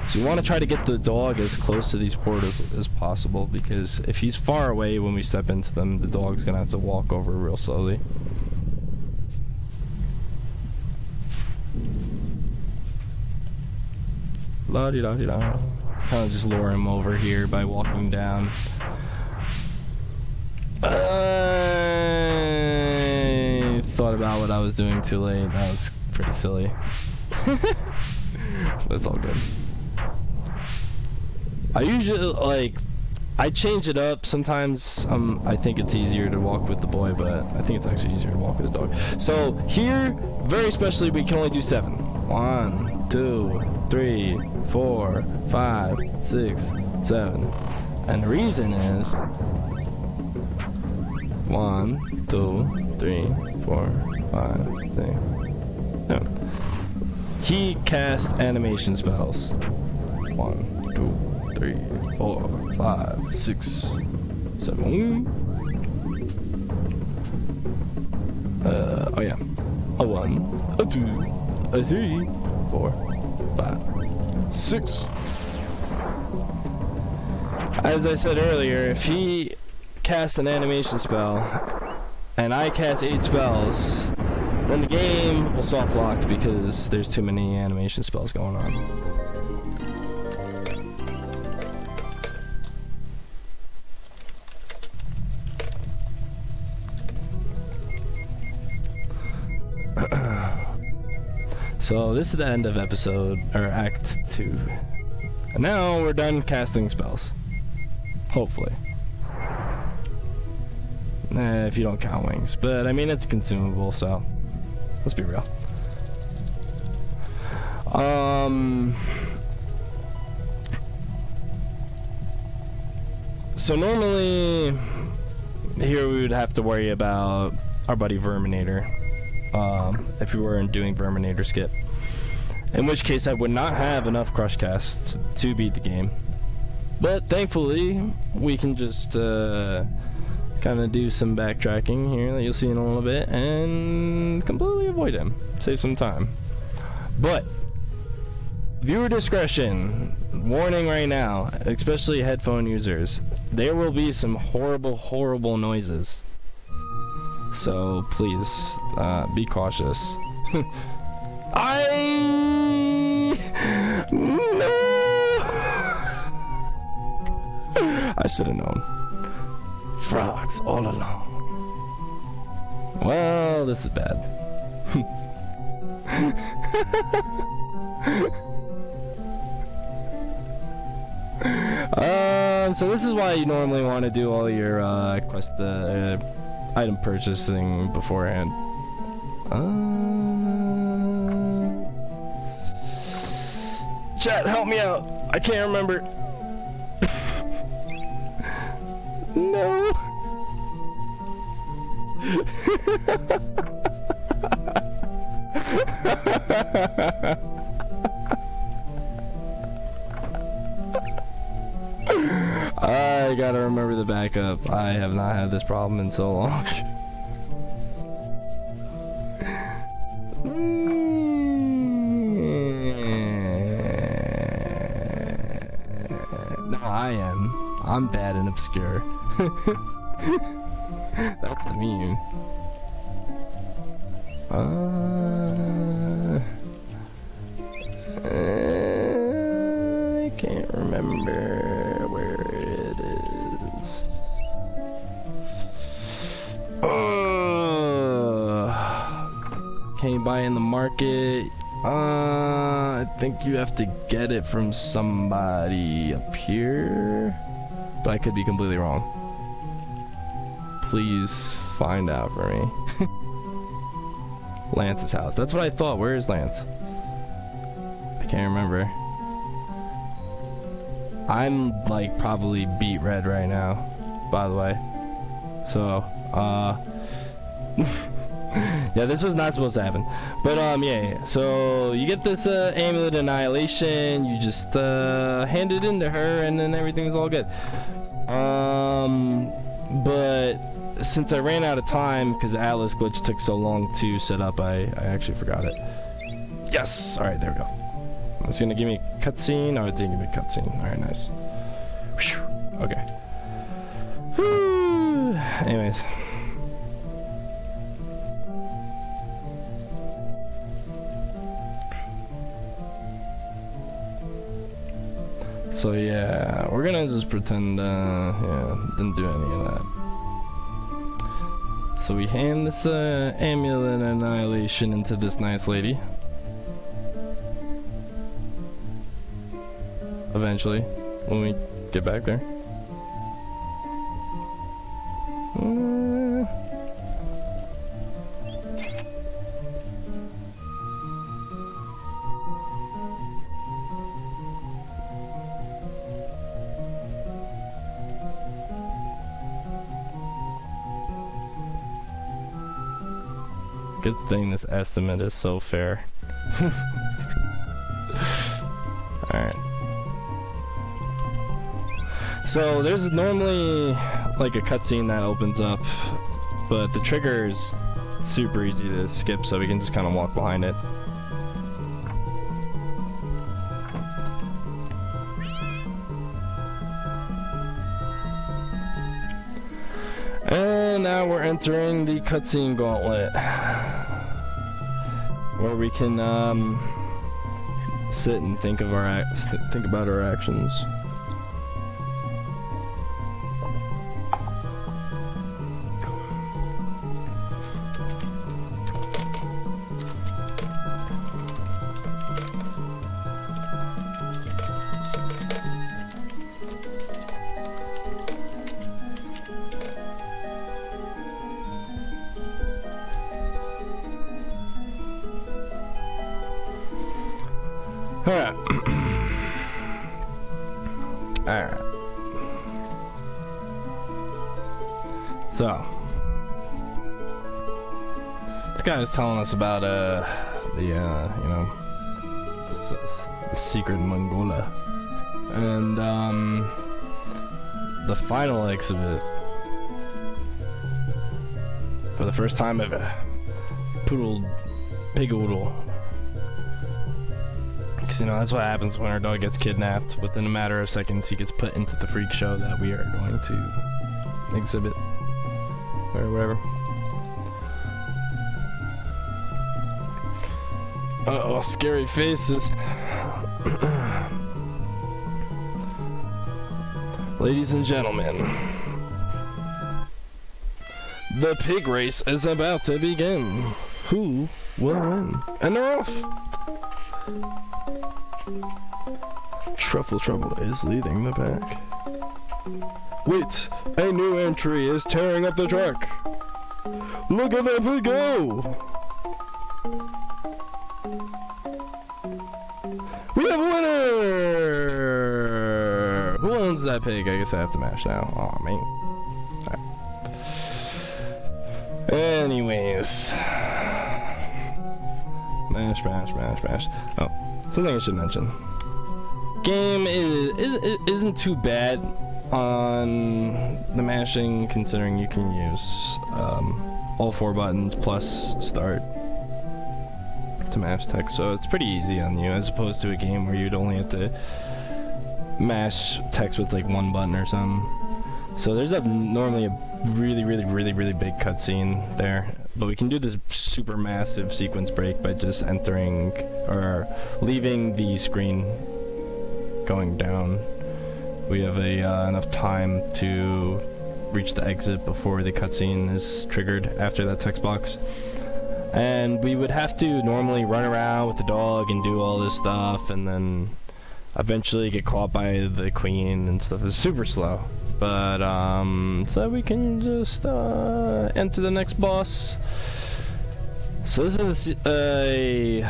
So you want to try to get the dog as close to these portals as possible, because if he's far away when we step into them, the dog's gonna have to walk over real slowly. La-di-da-di-da. Kind of just lure him over here by walking down. I thought about what I was doing too late. That was pretty silly. That's all good. I usually, like, I change it up. Sometimes I think it's easier to walk with the boy, but I think it's actually easier to walk with the dog. So here, very specially, we can only do 7. 1, 2, 3, 4, 5, 6, 7. And the reason is 1, 2, 3, 4, 5, 6. No. He cast animation spells. 1, 2, 3, 4, 5, 6, 7. Oh yeah. A 1, a 2, a 3, 4, 5, 6. As I said earlier, if he casts an animation spell and I cast 8 spells, then the game will soft lock because there's too many animation spells going on. So this is the end of episode, or act 2. And now we're done casting spells. Hopefully. If you don't count wings. But I mean, it's consumable, so let's be real. So normally here we would have to worry about our buddy Verminator. If we weren't doing Verminator skip. In which case I would not have enough crush casts to beat the game. But thankfully we can just kind of do some backtracking here that you'll see in a little bit and completely avoid him. Save some time. But viewer discretion, warning right now, especially headphone users, there will be some horrible noises. So please be cautious. No! I should have known. Frogs all along. Well, this is bad. So this is why you normally want to do all your quest item purchasing beforehand. Chat, help me out. I can't remember. No. I gotta remember the backup. I have not had this problem in so long. No, I am. I'm bad and obscure. That's the meme. I can't remember where it is. Can you buy in the market? I think you have to get it from somebody up here, but I could be completely wrong. Please find out for me. Lance's house. That's what I thought. Where is Lance? I can't remember. I'm like probably beat red right now, by the way. So, yeah, this was not supposed to happen. But, yeah. So, you get this Amulet Annihilation. You just hand it in to her, and then everything's all good. But since I ran out of time because the Atlas glitch took so long to set up, I actually forgot it. Yes! Alright, there we go. It's gonna give me a cutscene. Oh, it didn't give me a cutscene. Alright, nice. Whew. Okay. Whew. Anyways. So yeah, we're gonna just pretend, yeah, didn't do any of that. So we hand this amulet annihilation into this nice lady. Eventually, when we get back there. Good thing this estimate is so fair. Alright. So there's normally like a cutscene that opens up, but the trigger is super easy to skip, so we can just kind of walk behind it. And now we're entering the cutscene gauntlet, where we can sit and think of think about our actions. Alright. Alright. So this guy is telling us about the secret Mongola and the final exhibit for the first time ever. Pigoodle. Because, you know, that's what happens when our dog gets kidnapped. Within a matter of seconds, he gets put into the freak show that we are going to exhibit. Or whatever. Uh-oh, scary faces. Ladies and gentlemen, the pig race is about to begin. Who will win? And they're off! Truffle Trouble is leading the pack. Wait, a new entry is tearing up the track. Look at that pig go! We have a winner! Who owns that pig? I guess I have to mash now. Aw, man. Right. Anyways. Mash. Oh, something I should mention. Game isn't too bad on the mashing, considering you can use all 4 buttons plus start to mash text, so it's pretty easy on you, as opposed to a game where you'd only have to mash text with like 1 button or something. So there's normally a really big cutscene there, but we can do this super massive sequence break by just entering or leaving the screen going down. We have enough time to reach the exit before the cutscene is triggered after that text box. And we would have to normally run around with the dog and do all this stuff, and then eventually get caught by the queen and stuff. It's super slow. But, so we can just, enter the next boss. So this is a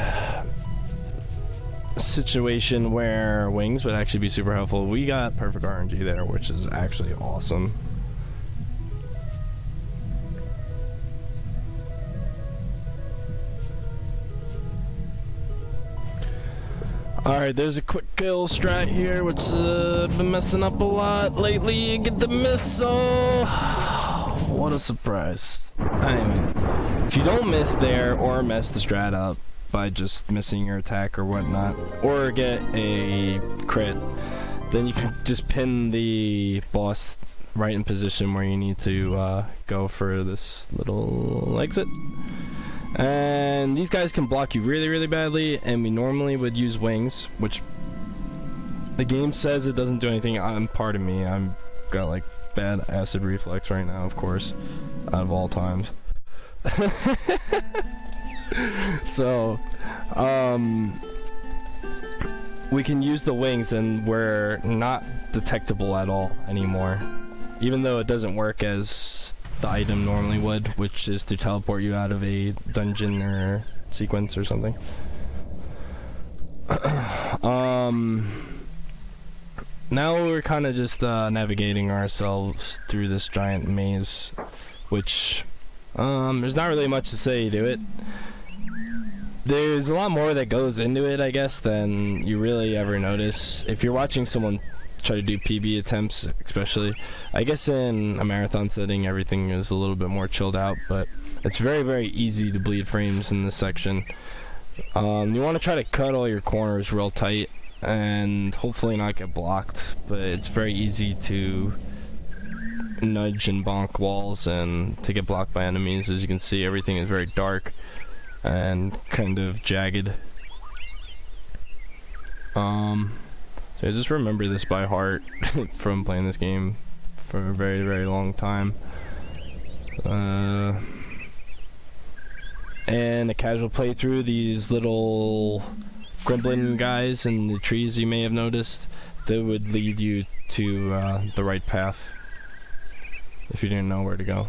situation where wings would actually be super helpful. We got perfect RNG there, which is actually awesome. Alright, there's a quick kill strat here, which been messing up a lot lately. You get the missile. What a surprise. Anyway, if you don't miss there or mess the strat up, by just missing your attack or whatnot, or get a crit, then you can just pin the boss right in position where you need to go for this little exit. And these guys can block you really, really badly, and we normally would use wings, which the game says it doesn't do anything. Pardon me, I've got like bad acid reflux right now, of course, out of all times. So, we can use the wings and we're not detectable at all anymore. Even though it doesn't work as the item normally would, which is to teleport you out of a dungeon or sequence or something. Now we're kind of just navigating ourselves through this giant maze, which there's not really much to say to it. There's a lot more that goes into it, I guess, than you really ever notice. If you're watching someone try to do PB attempts, especially, I guess in a marathon setting everything is a little bit more chilled out, but it's very, very easy to bleed frames in this section. You want to try to cut all your corners real tight and hopefully not get blocked, but it's very easy to nudge and bonk walls and to get blocked by enemies. As you can see, everything is very dark and kind of jagged. So I just remember this by heart from playing this game for a very, very long time. And a casual playthrough, these little gremlin guys in the trees you may have noticed, that would lead you to the right path if you didn't know where to go.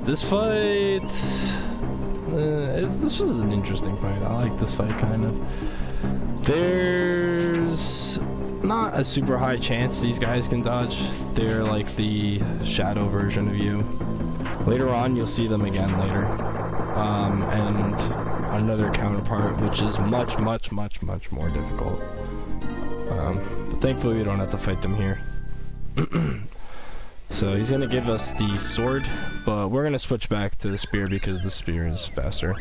This fight, this was an interesting fight. I like this fight, kind of. There's not a super high chance these guys can dodge. They're like the shadow version of you. Later on, you'll see them again later. And another counterpart, which is much, much, much, much more difficult. But thankfully, we don't have to fight them here. So he's gonna give us the sword, but we're gonna switch back to the spear because the spear is faster.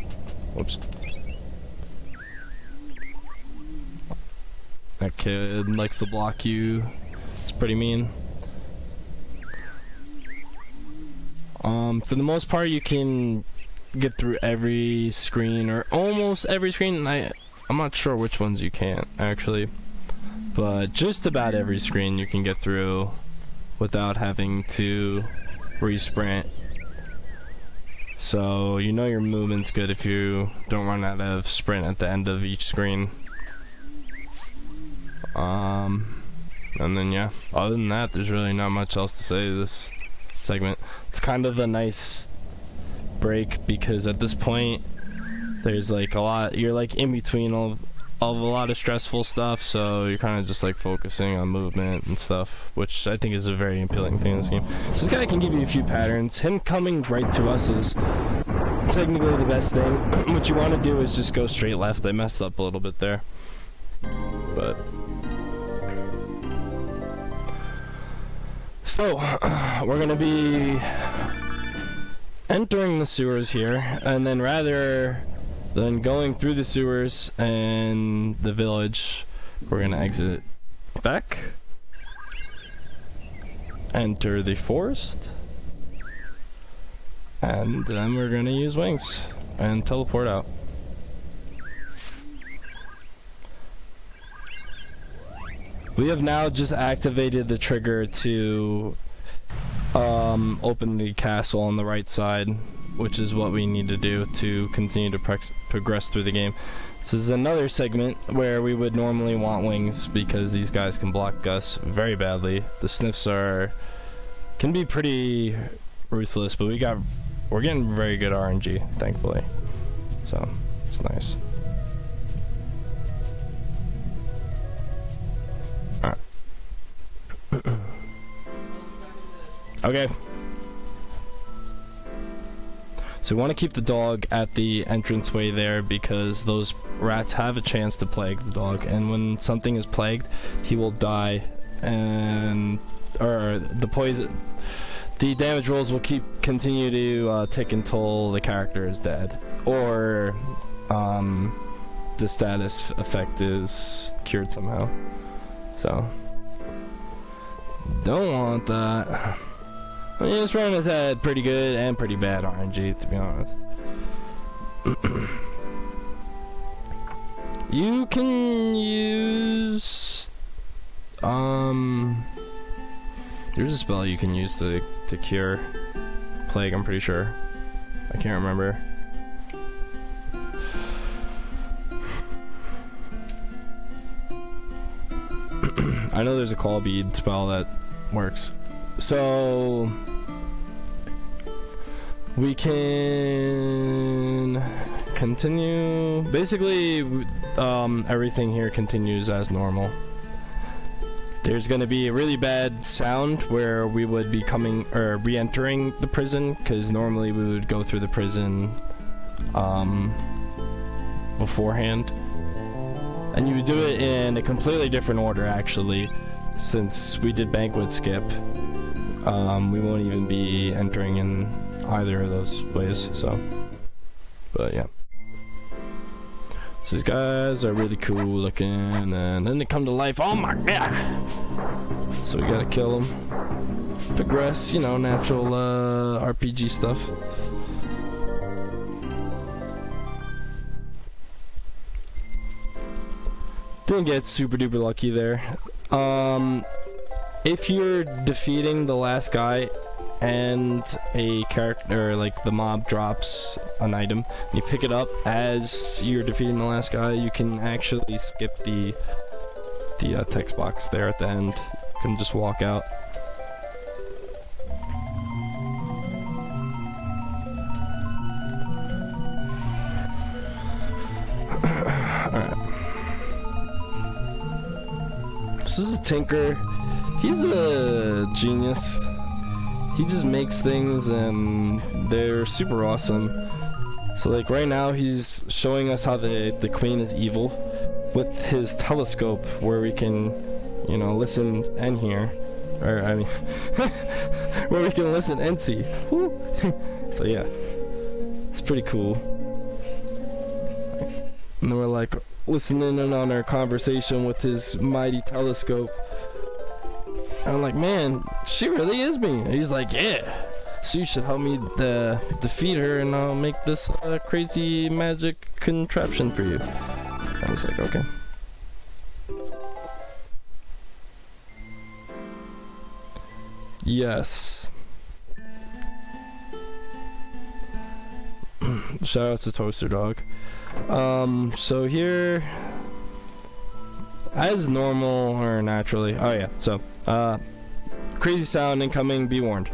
Whoops. That kid likes to block you. It's pretty mean. For the most part, you can get through every screen, or almost every screen. I'm not sure which ones you can't, actually. But just about every screen you can get through without having to re-sprint. So you know your movement's good if you don't run out of sprint at the end of each screen. And then yeah, other than that, there's really not much else to say to this segment. It's kind of a nice break because at this point there's like a lot, you're like in between of a lot of stressful stuff, so you're kind of just like focusing on movement and stuff, which I think is a very appealing thing in this game. So this guy can give you a few patterns. Him coming right to us is technically the best thing. What you want to do is just go straight left. I messed up a little bit there, but so we're gonna be entering the sewers here, and then rather than going through the sewers and the village, we're gonna exit back, enter the forest, and then we're gonna use wings and teleport out. We have now just activated the trigger to open the castle on the right side, which is what we need to do to continue to progress through the game. This is another segment where we would normally want wings because these guys can block us very badly. The sniffs can be pretty ruthless, but we're getting very good RNG, thankfully. So it's nice. Alright. Okay. So we want to keep the dog at the entranceway there because those rats have a chance to plague the dog, and when something is plagued, he will die, and the damage rolls will continue to tick until the character is dead, or the status effect is cured somehow. So don't want that. I mean, this run has had pretty good and pretty bad RNG, to be honest. You can use there's a spell you can use to cure plague, I'm pretty sure. I can't remember. I know there's a call bead spell that works. So we can continue. Basically, everything here continues as normal. There's going to be a really bad sound where we would be re-entering the prison, because normally we would go through the prison beforehand. And you would do it in a completely different order, actually, since we did banquet skip. We won't even be entering in either of those ways, so. But yeah. So these guys are really cool looking, and then they come to life. Oh my god! So we gotta kill them. Progress, you know, natural RPG stuff. Didn't get super duper lucky there. If you're defeating the last guy and a character, like the mob drops an item, you pick it up as you're defeating the last guy, you can actually skip the text box there at the end. You can just walk out. Alright. This is a tinker. He's a genius. He just makes things and they're super awesome. So like right now he's showing us how the queen is evil with his telescope, where we can, you know, listen and hear. Or I mean where we can listen and see. So yeah. It's pretty cool. And then we're like listening in on our conversation with his mighty telescope. And I'm like, man, she really is me. And he's like, yeah. So you should help me defeat her, and I'll make this crazy magic contraption for you. I was like, okay. Yes. Shout out to Toaster Dog. So here, as normal or naturally, oh yeah, so crazy sound incoming, be warned.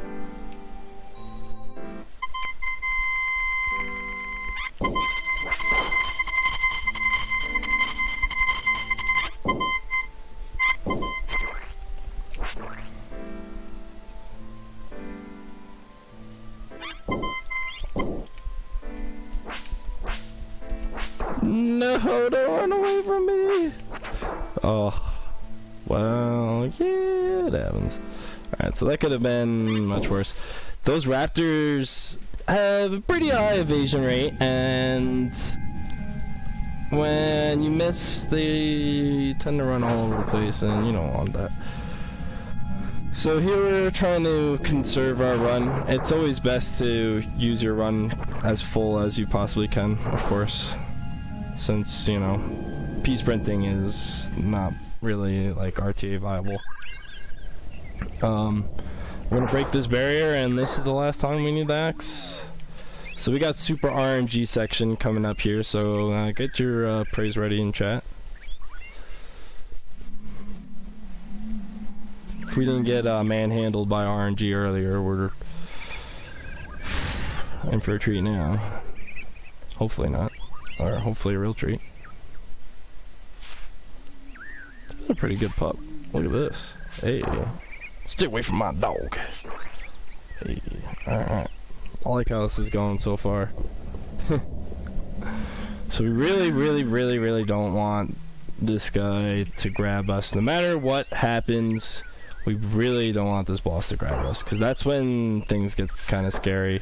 No, don't run away from me. Oh, well, yeah, it happens. Alright, so that could have been much worse. Those raptors have a pretty high evasion rate, and when you miss, they tend to run all over the place, and you don't want that. So here we're trying to conserve our run. It's always best to use your run as full as you possibly can, of course, since, you know, P-sprinting is not really like RTA viable. We're gonna break this barrier, and this is the last time we need the axe. So we got super RNG section coming up here, so get your praise ready in chat. If we didn't get manhandled by RNG earlier, we're in for a treat now. Hopefully not. Or hopefully a real treat. That's a pretty good pup. Look at this. Hey. Stay away from my dog. Hey. Alright. I like how this is going so far. So we really don't want this guy to grab us. No matter what happens, we really don't want this boss to grab us, because that's when things get kind of scary.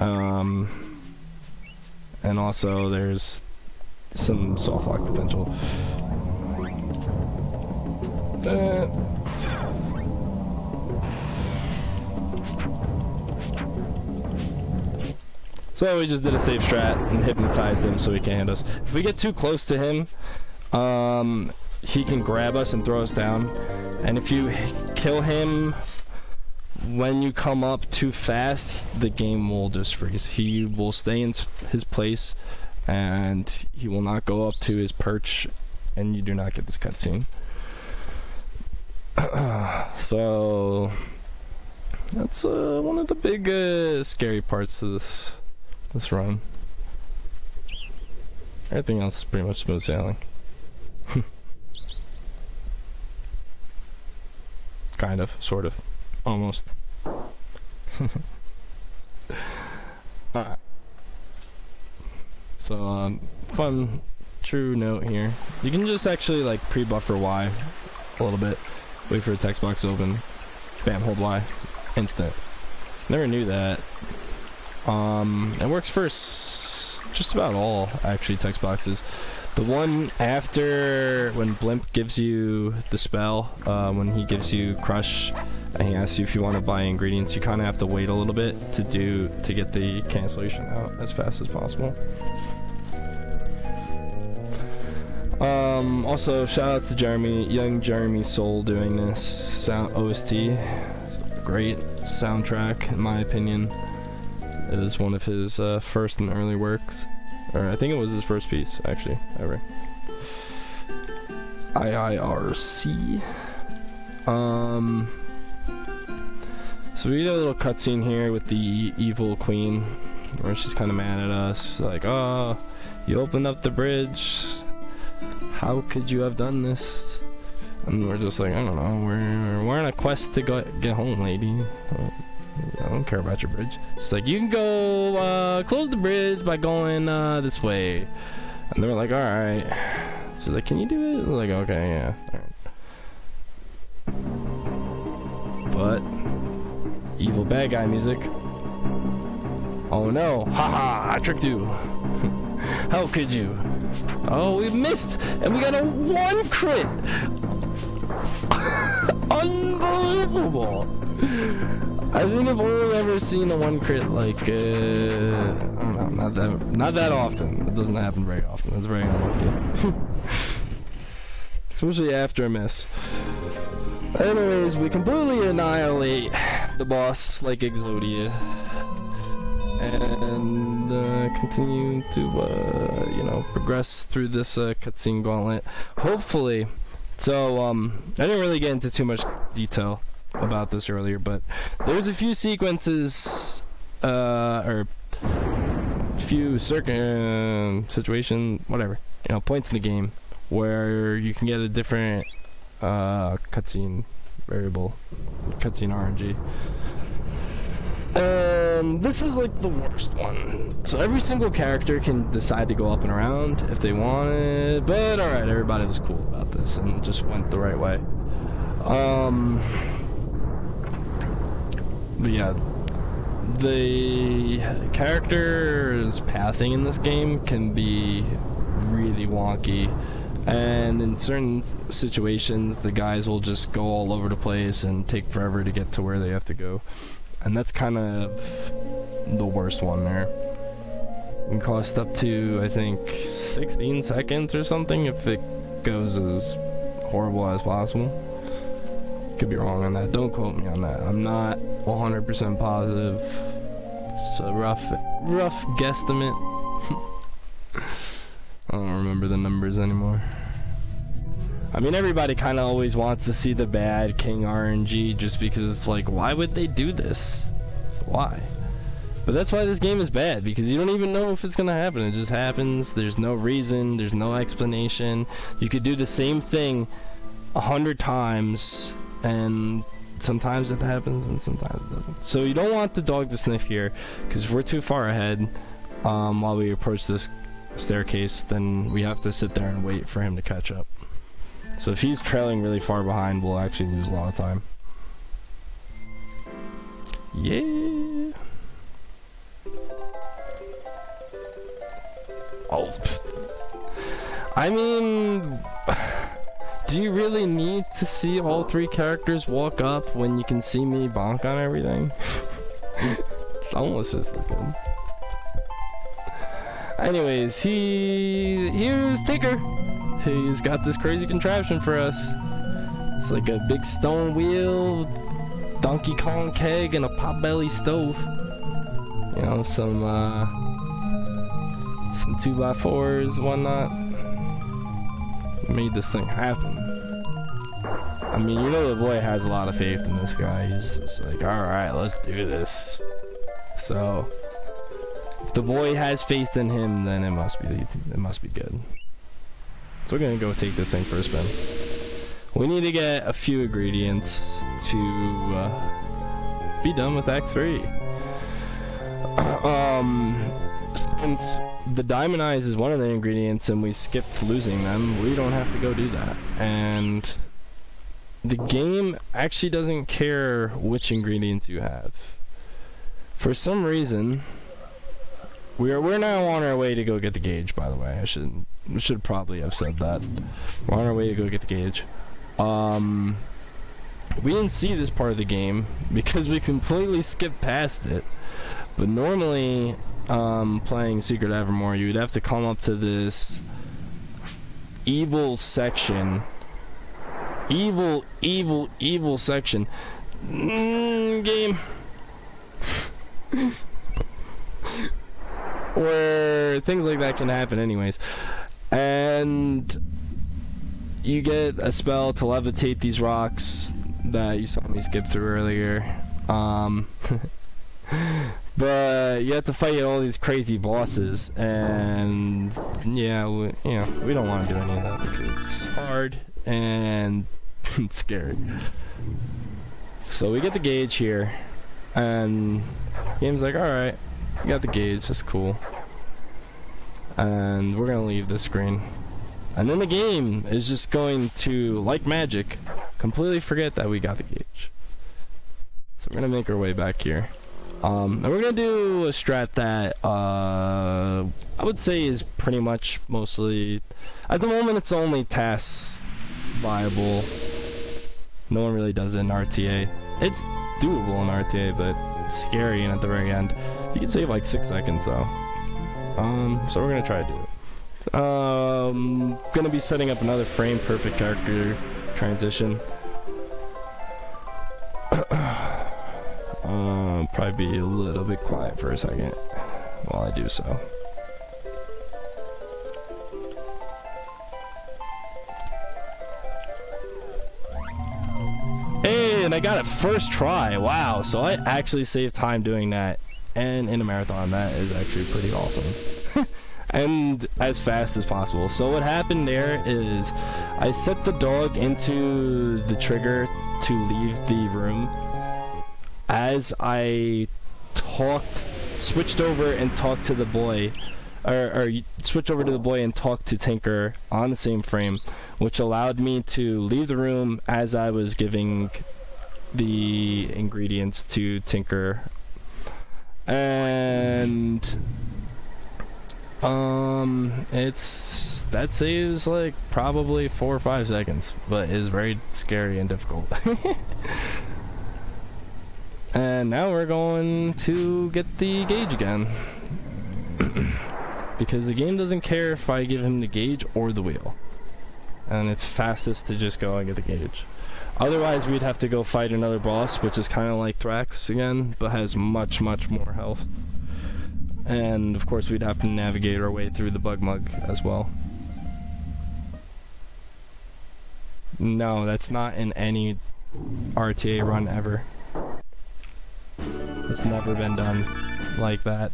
And also there's some soft lock potential. So we just did a safe strat and hypnotized him so he can't hit us. If we get too close to him, he can grab us and throw us down. And if you kill him when you come up too fast, the game will just freeze. He will stay in his place, and he will not go up to his perch, and you do not get this cutscene. So that's one of the big scary parts of this run. Everything else is pretty much smooth sailing. Kind of, sort of, almost. Alright. So, fun, true note here. You can just actually, like, pre-buffer Y a little bit. Wait for a text box to open. Bam, hold Y. Instant. Never knew that. It works for just about all, actually, text boxes. The one after, when Blimp gives you the spell, when he gives you Crush, and he asks you if you want to buy ingredients, you kind of have to wait a little bit to get the cancellation out as fast as possible. Also, shout outs to Jeremy, young Jeremy Soul doing this sound OST. Great soundtrack, in my opinion. It is one of his first and early works. Or I think it was his first piece, actually, ever. IIRC. So we get a little cutscene here with the evil queen, where she's kind of mad at us. Like, oh, you opened up the bridge. How could you have done this? And we're just like, I don't know, we're on a quest to get home, lady. I don't care about your bridge. It's like, you can go close the bridge by going this way. And they were like, alright. She's like, can you do it? We're like, okay, yeah. Alright. But evil bad guy music. Oh no, haha, I tricked you. How could you? Oh, we missed, and we got a 1 crit. Unbelievable. I think I've only ever seen a 1 crit, like, I don't know, not that often. It doesn't happen very often. That's very unlucky. Especially after a miss. Anyways, we completely annihilate the boss like Exodia. And continue to, you know, progress through this cutscene gauntlet. Hopefully. So, I didn't really get into too much detail about this earlier, but there's a few sequences, or few situation, whatever, you know, points in the game where you can get a different cutscene variable, cutscene RNG. This is like the worst one. So every single character can decide to go up and around if they wanted, but alright, everybody was cool about this and just went the right way. But yeah, the character's pathing in this game can be really wonky, and in certain situations the guys will just go all over the place and take forever to get to where they have to go. And that's kind of the worst one there. It can cost up to, I think, 16 seconds or something if it goes as horrible as possible. Could be wrong on that. Don't quote me on that. I'm not 100% positive. It's a rough guesstimate. I don't remember the numbers anymore. I mean, everybody kind of always wants to see the bad King RNG just because it's like, why would they do this? Why? But that's why this game is bad, because you don't even know if it's going to happen. It just happens. There's no reason. There's no explanation. You could do the same thing 100 times and sometimes it happens and sometimes it doesn't. So you don't want the dog to sniff here, because if we're too far ahead while we approach this staircase, then we have to sit there and wait for him to catch up. So if he's trailing really far behind, we'll actually lose a lot of time. Yeah. Oh. I mean, do you really need to see all 3 characters walk up when you can see me bonk on everything? Almost just as good. Anyways, here's Tinker. He's got this crazy contraption for us. It's like a big stone wheel, Donkey Kong keg, and a potbelly stove. You know, some 2x4s, whatnot. Made this thing happen. I mean, you know the boy has a lot of faith in this guy. He's just like, alright, let's do this. So, if the boy has faith in him, then it must be good. So we're gonna go take this thing for a spin. We need to get a few ingredients to be done with Act 3. Since the diamond eyes is one of the ingredients and we skipped losing them, we don't have to go do that. And the game actually doesn't care which ingredients you have. For some reason, we're now on our way to go get the gauge, by the way. I should probably have said that. We're on our way to go get the gauge. We didn't see this part of the game because we completely skipped past it. But normally, playing Secret Evermore, you'd have to come up to this evil section. Evil section. Game. Where things like that can happen anyways. And you get a spell to levitate these rocks that you saw me skip through earlier. But you have to fight all these crazy bosses, and yeah, we don't want to do any of that because it's hard and it's scary. So we get the gauge here, and the game's like, alright, we got the gauge, that's cool. And we're gonna leave this screen. And then the game is just going to, like magic, completely forget that we got the gauge. So we're gonna make our way back here. And we're gonna do a strat that I would say is pretty much mostly, at the moment it's only tasks viable. No one really does it in RTA. It's doable in RTA, but it's scary, and at the very end you can save like 6 seconds though. So we're gonna try to do it. Gonna be setting up another frame perfect character transition. Probably be a little bit quiet for a second while I do so. Hey, and I got it first try. Wow, so I actually saved time doing that, and in a marathon. That is actually pretty awesome. And as fast as possible. So what happened there is I set the dog into the trigger to leave the room as I switched over and talked to the boy, or switch over to the boy and talk to Tinker on the same frame, which allowed me to leave the room as I was giving the ingredients to Tinker. And that saves like probably 4 or 5 seconds, but is very scary and difficult. And now we're going to get the gauge again. Because the game doesn't care if I give him the gauge or the wheel. And it's fastest to just go and get the gauge. Otherwise we'd have to go fight another boss, which is kind of like Thrax again, but has much more health. And of course we'd have to navigate our way through the bug mug as well. No, that's not in any RTA run ever. It's never been done like that.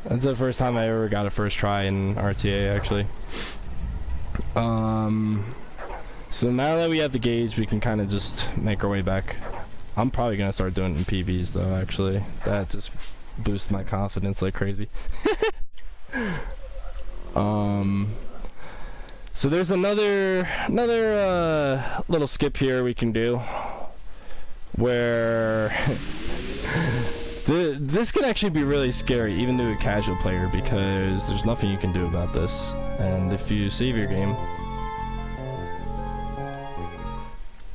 That's the first time I ever got a first try in RTA, actually. So now that we have the gauge, we can kind of just make our way back. I'm probably gonna start doing it in PVs though, actually. That just boosts my confidence like crazy. So there's another little skip here we can do where this can actually be really scary even to a casual player, because there's nothing you can do about this. And if you save your game,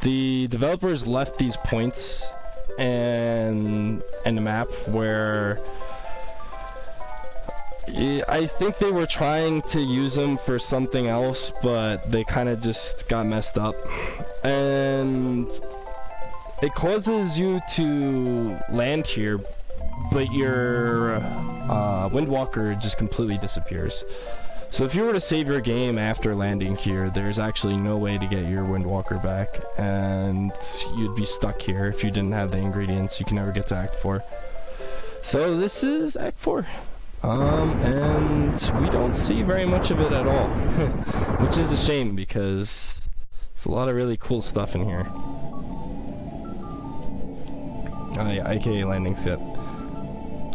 the developers left these points and the map where I think they were trying to use them for something else, but they kind of just got messed up, and it causes you to land here, but your Windwalker just completely disappears. So if you were to save your game after landing here, there's actually no way to get your Windwalker back, and you'd be stuck here if you didn't have the ingredients. You can never get to Act 4. So this is Act 4. And we don't see very much of it at all, which is a shame because there's a lot of really cool stuff in here. Oh yeah, aka landing skip.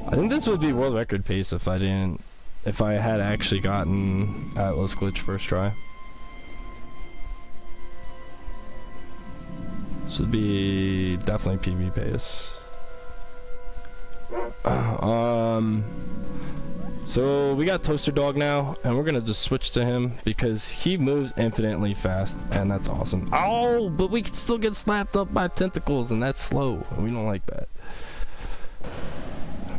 I think this would be world record pace if I had actually gotten Atlas glitch first try. Should be definitely PB pace. So we got Toaster Dog now, and we're gonna just switch to him because he moves infinitely fast, and that's awesome. Oh, but we can still get slapped up by tentacles, and that's slow. We don't like that.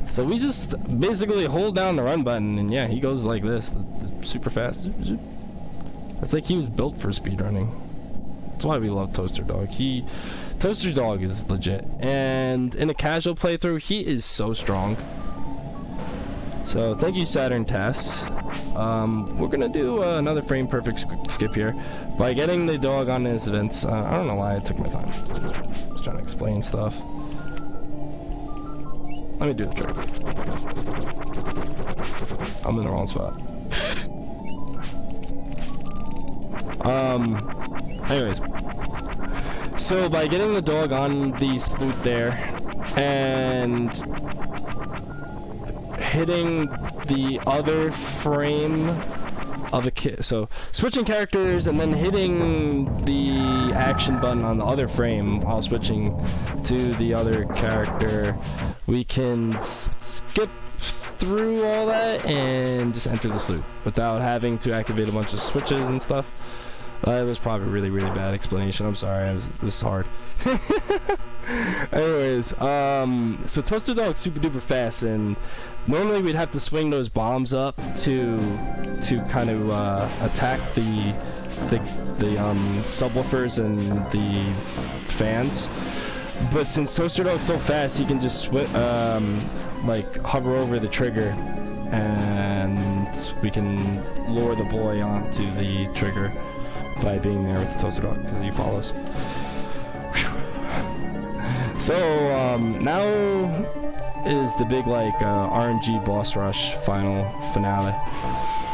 So we just basically hold down the run button, and yeah, he goes like this, super fast. It's like he was built for speedrunning. That's why we love Toaster Dog. Toaster Dog is legit, and in a casual playthrough, he is so strong. So thank you, Saturn Tess. We're gonna do another frame perfect skip here by getting the dog on his events. I don't know why I took my time. I was trying to explain stuff. Let me do the trick. I'm in the wrong spot. Anyways. So by getting the dog on the sloot there and hitting the other frame of a kit, so switching characters and then hitting the action button on the other frame while switching to the other character, we can skip through all that and just enter the sloot without having to activate a bunch of switches and stuff. That was probably a really, really bad explanation. I'm sorry. This is hard. Anyways, so Toaster Dog's super duper fast, and normally we'd have to swing those bombs up to kind of attack the subwoofers and the fans. But since Toaster Dog's so fast, he can just like hover over the trigger, and we can lure the boy onto the trigger by being there with the Toaster Dog, because he follows. Whew. So now is the big like RNG boss rush finale.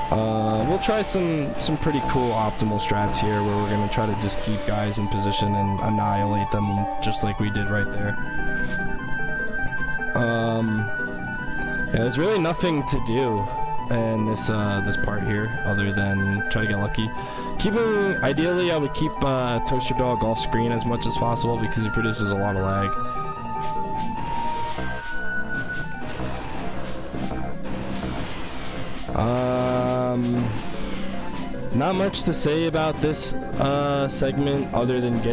We'll try some pretty cool optimal strats here, where we're gonna try to just keep guys in position and annihilate them just like we did right there. Yeah, there's really nothing to do in this part here other than try to get lucky. Ideally, I would keep Toaster Dog off screen as much as possible because he produces a lot of lag. Not much to say about this segment other than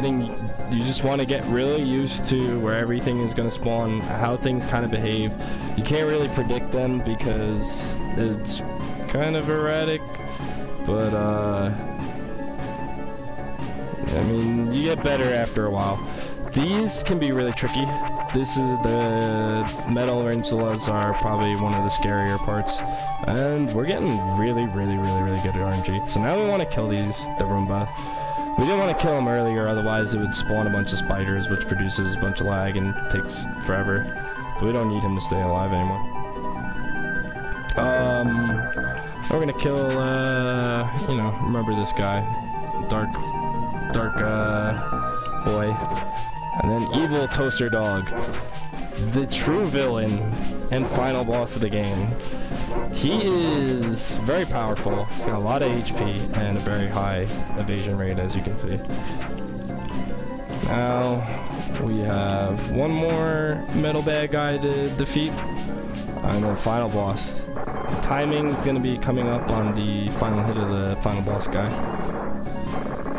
you just want to get really used to where everything is going to spawn, how things kind of behave. You can't really predict them because it's kind of erratic, but I mean, you get better after a while. These can be really tricky. The metal rangelas are probably one of the scarier parts, and we're getting really, really, really, really good at RNG. So now we want to kill the Roomba. We didn't want to kill him earlier, otherwise it would spawn a bunch of spiders, which produces a bunch of lag and takes forever. But we don't need him to stay alive anymore. We're gonna kill, remember this guy, Dark dark boy. And then Evil Toaster Dog, the true villain and final boss of the game. He is very powerful. He's got a lot of HP and a very high evasion rate, as you can see. Now we have one more metal bad guy to defeat, and then final boss. The timing is going to be coming up on the final hit of the final boss guy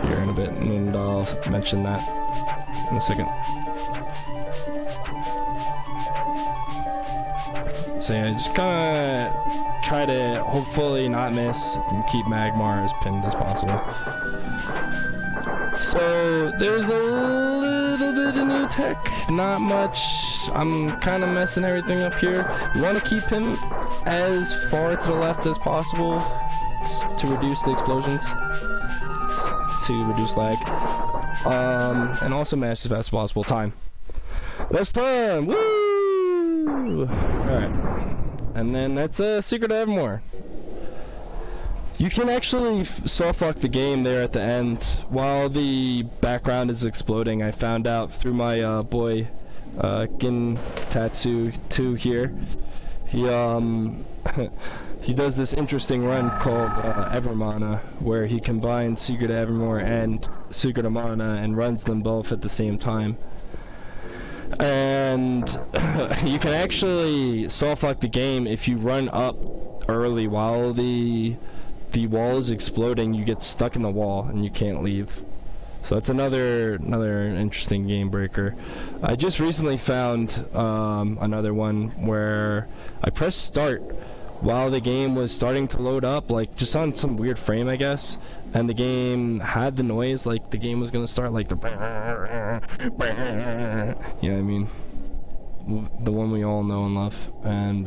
here in a bit, and I'll mention that in a second. So yeah, just kind of try to hopefully not miss and keep Magmar as pinned as possible. So there's a little bit of new tech, not much. I'm kind of messing everything up here. You want to keep him as far to the left as possible to reduce the explosions, to reduce lag, and also match as fast as possible. Time. Last time! Woo! Alright. And then that's a secret of Evermore. You can actually soft-lock the game there at the end while the background is exploding. I found out through my boy Gintatsu 2 here. He he does this interesting run called Evermore, where he combines Secret of Evermore and Secret of Mana and runs them both at the same time. And you can actually soft-lock the game if you run up early while the wall is exploding. You get stuck in the wall and you can't leave. So that's another interesting game breaker. I just recently found another one where I pressed start while the game was starting to load up, like just on some weird frame, I guess, and the game had the noise like the game was gonna start, like the you know what I mean, the one we all know and love. And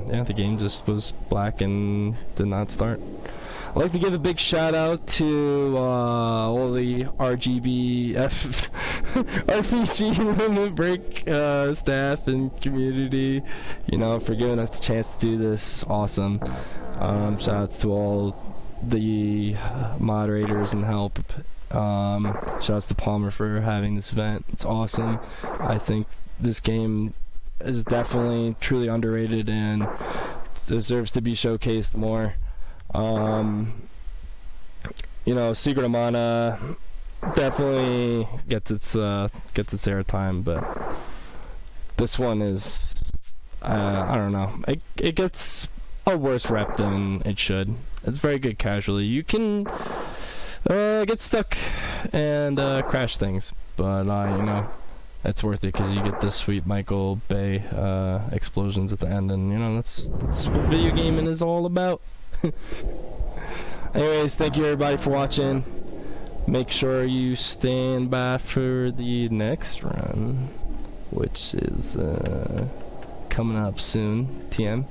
yeah, the game just was black and did not start. I'd like to give a big shout out to all the RGBF RPG Limit Break staff and community, you know, for giving us the chance to do this. Awesome. Shout outs to all the moderators and help. Shout outs to Palmer for having this event. It's awesome. I think this game is definitely truly underrated and deserves to be showcased more. You know, Secret of Mana definitely gets its airtime, but this one is I don't know. It gets a worse rep than it should. It's very good casually. You can get stuck and crash things, but you know, it's worth it because you get this sweet Michael Bay explosions at the end, and you know that's what video gaming is all about. Anyways, thank you everybody for watching. Make sure you stand by for the next run, which is coming up soon. TM.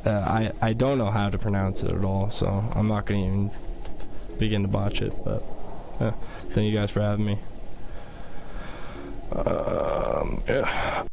I don't know how to pronounce it at all, so I'm not gonna even begin to botch it. But thank you guys for having me. Yeah.